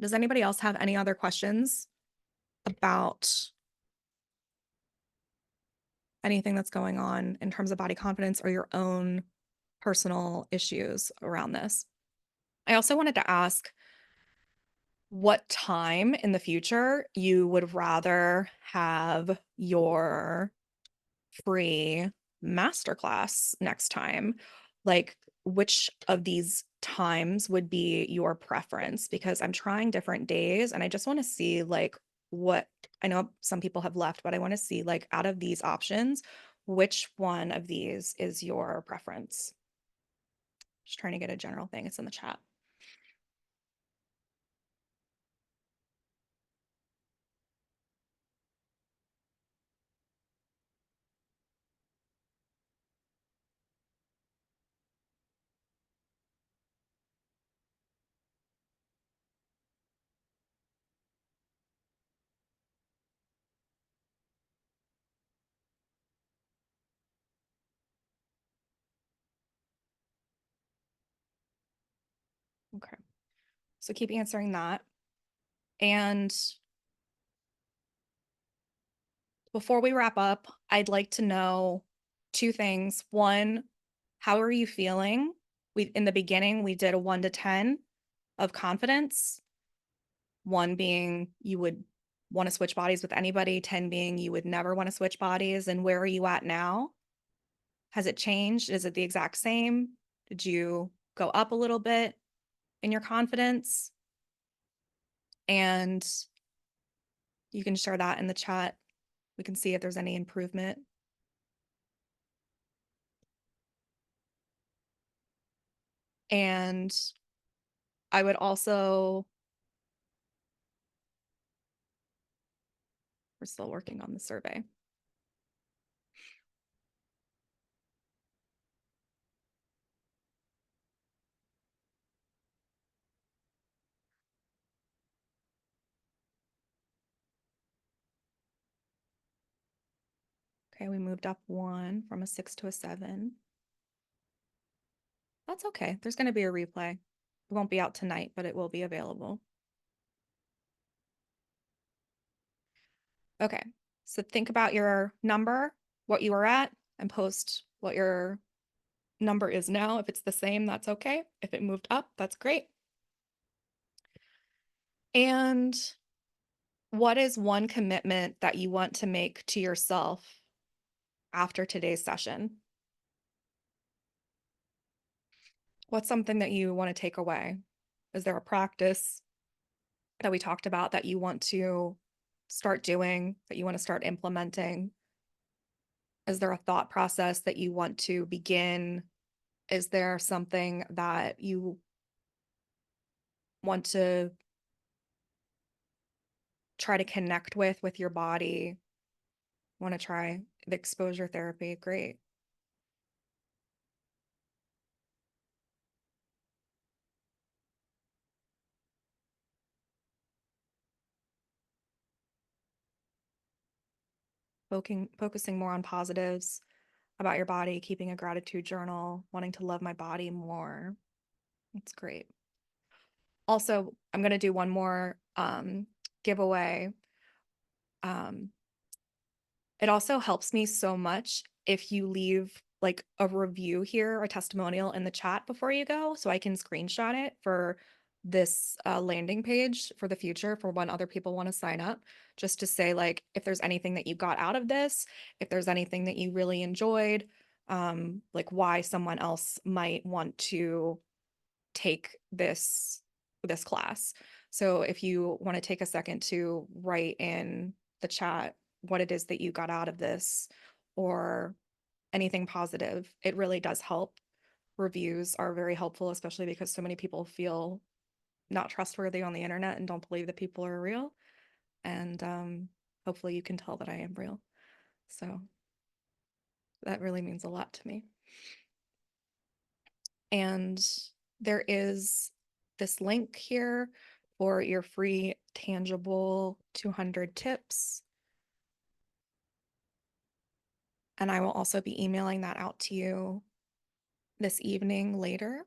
Speaker 1: Does anybody else have any other questions about anything that's going on in terms of body confidence or your own personal issues around this? I also wanted to ask what time in the future you would rather have your free masterclass next time. Like, which of these times would be your preference? Because I'm trying different days and I just want to see like what I know some people have left, but I want to see like out of these options, which one of these is your preference? Just trying to get a general thing. It's in the chat. Okay. So keep answering that. And before we wrap up, I'd like to know two things. One, how are you feeling in the beginning, we did a 1 to 10 of confidence, 1 being you would want to switch bodies with anybody, 10 being you would never want to switch bodies. And where are you at now? Has it changed? Is it the exact same? Did you go up a little bit in your confidence? And you can share that in the chat. We can see if there's any improvement. And I would also, we're still working on the survey. Okay, we moved up 1 from a 6 to a 7. That's okay. There's going to be a replay. It won't be out tonight, but it will be available. Okay, so think about your number, what you were at, and post what your number is now. If it's the same, that's okay. If it moved up, that's great. And what is one commitment that you want to make to yourself after today's session? What's something that you want to take away? Is there a practice that we talked about that you want to start doing, that you want to start implementing? Is there a thought process that you want to begin? Is there something that you want to try to connect with your body? Want to try the exposure therapy? Great. Focusing more on positives about your body, keeping a gratitude journal, wanting to love my body more. That's great. Also, I'm going to do one more giveaway. It also helps me so much if you leave like a review here, a testimonial in the chat before you go, so I can screenshot it for this landing page for the future for when other people want to sign up, just to say like if there's anything that you got out of this, if there's anything that you really enjoyed, like why someone else might want to take this class. So if you want to take a second to write in the chat what it is that you got out of this or anything positive, it really does help. Reviews are very helpful, especially because so many people feel not trustworthy on the internet and don't believe that people are real. And hopefully you can tell that I am real. So that really means a lot to me. And there is this link here for your free tangible 200 tips. And I will also be emailing that out to you this evening later.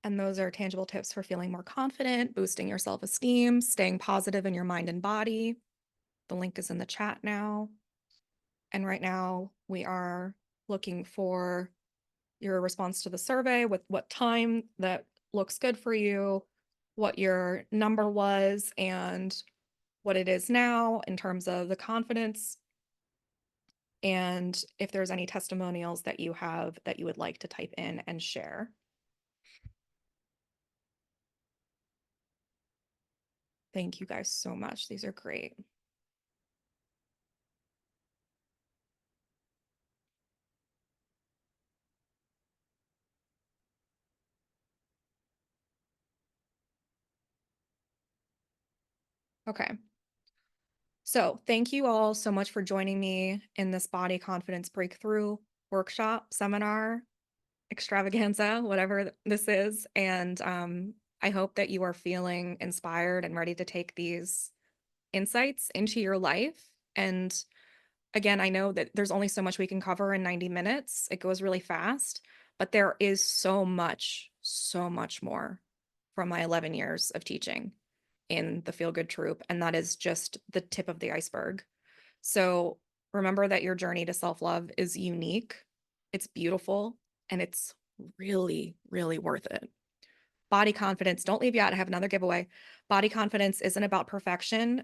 Speaker 1: And those are tangible tips for feeling more confident, boosting your self-esteem, staying positive in your mind and body. The link is in the chat now. And right now we are looking for your response to the survey with what time that looks good for you, what your number was, and what it is now in terms of the confidence, and if there's any testimonials that you have that you would like to type in and share. Thank you guys so much. These are great. Okay. So thank you all so much for joining me in this body confidence breakthrough workshop, seminar, extravaganza, whatever this is. And I hope that you are feeling inspired and ready to take these insights into your life. And again, I know that there's only so much we can cover in 90 minutes. It goes really fast, but there is so much more from my 11 years of teaching. in the Feel Good Troop, and that is just the tip of the iceberg. So remember that your journey to self-love is unique, it's beautiful, and it's really, really worth it. Body confidence, don't leave yet. I have another giveaway. Body confidence isn't about perfection.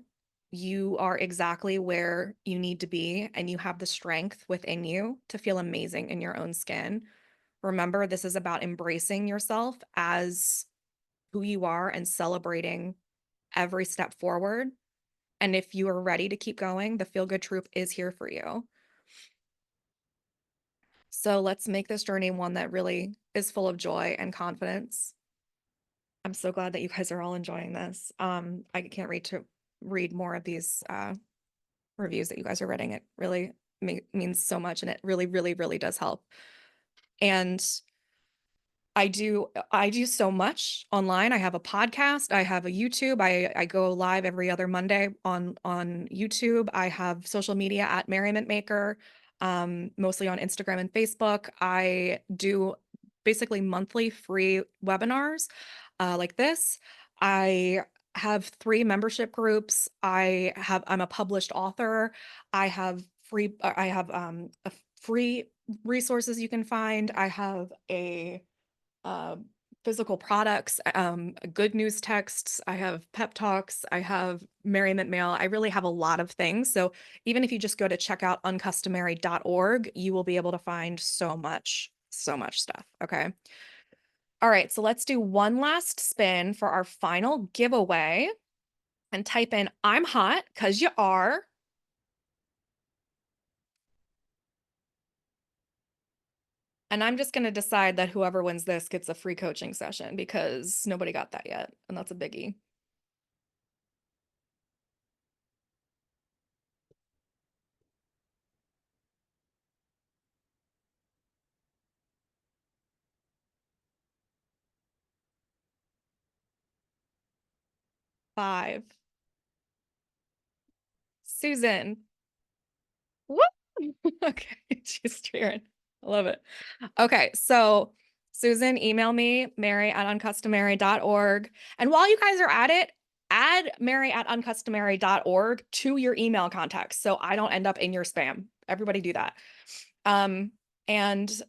Speaker 1: You are exactly where you need to be, and you have the strength within you to feel amazing in your own skin. Remember, this is about embracing yourself as who you are and celebrating every step forward. And if you are ready to keep going, the Feel Good Troop is here for you. So let's make this journey one that really is full of joy and confidence. I'm so glad that you guys are all enjoying this. I can't wait to read more of these reviews that you guys are writing. It really means so much, and it really, really, really does help. And I do so much online. I have a podcast, I have a YouTube. I go live every other Monday on YouTube. I have social media at Merriment Maker, mostly on Instagram and Facebook. I do basically monthly free webinars like this. I have 3 membership groups. I'm a published author. I have a free resources you can find. I have a uh, physical products, good news texts. I have pep talks. I have merriment mail. I really have a lot of things. So even if you just go to check out uncustomary.org, you will be able to find so much stuff. Okay. All right. So let's do one last spin for our final giveaway and type in I'm hot because you are. And I'm just going to decide that whoever wins this gets a free coaching session because nobody got that yet. And that's a biggie. Five. Susan. Woo! Okay, she's cheering. I love it. Okay, so Susan, email me, mary@uncustomary.org. And while you guys are at it, add mary@uncustomary.org to your email contacts so I don't end up in your spam. Everybody do that. And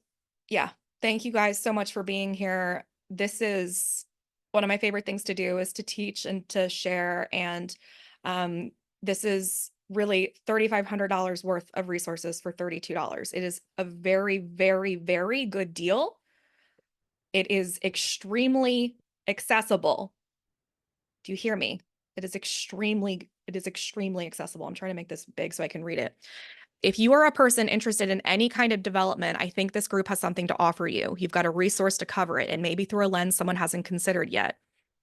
Speaker 1: yeah, thank you guys so much for being here. This is one of my favorite things to do is to teach and to share. And this is really $3,500 worth of resources for $32. It is a very, very, very good deal. It is extremely accessible. Do you hear me? It is extremely accessible. I'm trying to make this big so I can read it. If you are a person interested in any kind of development, I think this group has something to offer you. You've got a resource to cover it, and maybe through a lens someone hasn't considered yet.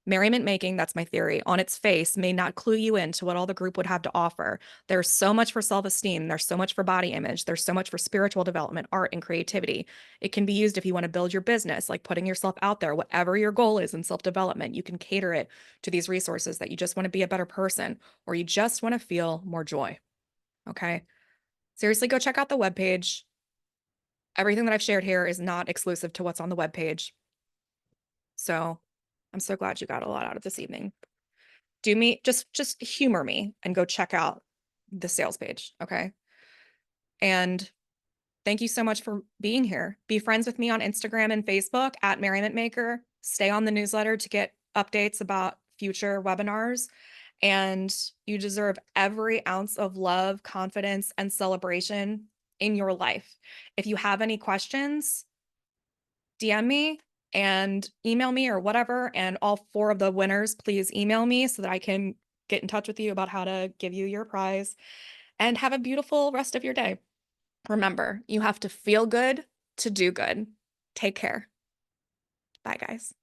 Speaker 1: Merriment making, that's my theory, on its face may not clue you into what all the group would have to offer. There's so much for self-esteem. There's so much for body image. There's so much for spiritual development, art, and creativity. It can be used if you want to build your business, like putting yourself out there, whatever your goal is in self-development. You can cater it to these resources that you just want to be a better person, or you just want to feel more joy. Okay. Seriously, go check out the webpage. Everything that I've shared here is not exclusive to what's on the webpage. So I'm so glad you got a lot out of this evening. Do me, just humor me and go check out the sales page, okay? And thank you so much for being here. Be friends with me on Instagram and Facebook at Merriment Maker. Stay on the newsletter to get updates about future webinars. And you deserve every ounce of love, confidence, and celebration in your life. If you have any questions, DM me and email me or whatever. And all 4 of the winners, please email me so that I can get in touch with you about how to give you your prize. And have a beautiful rest of your day. Remember, you have to feel good to do good. Take care. Bye, guys.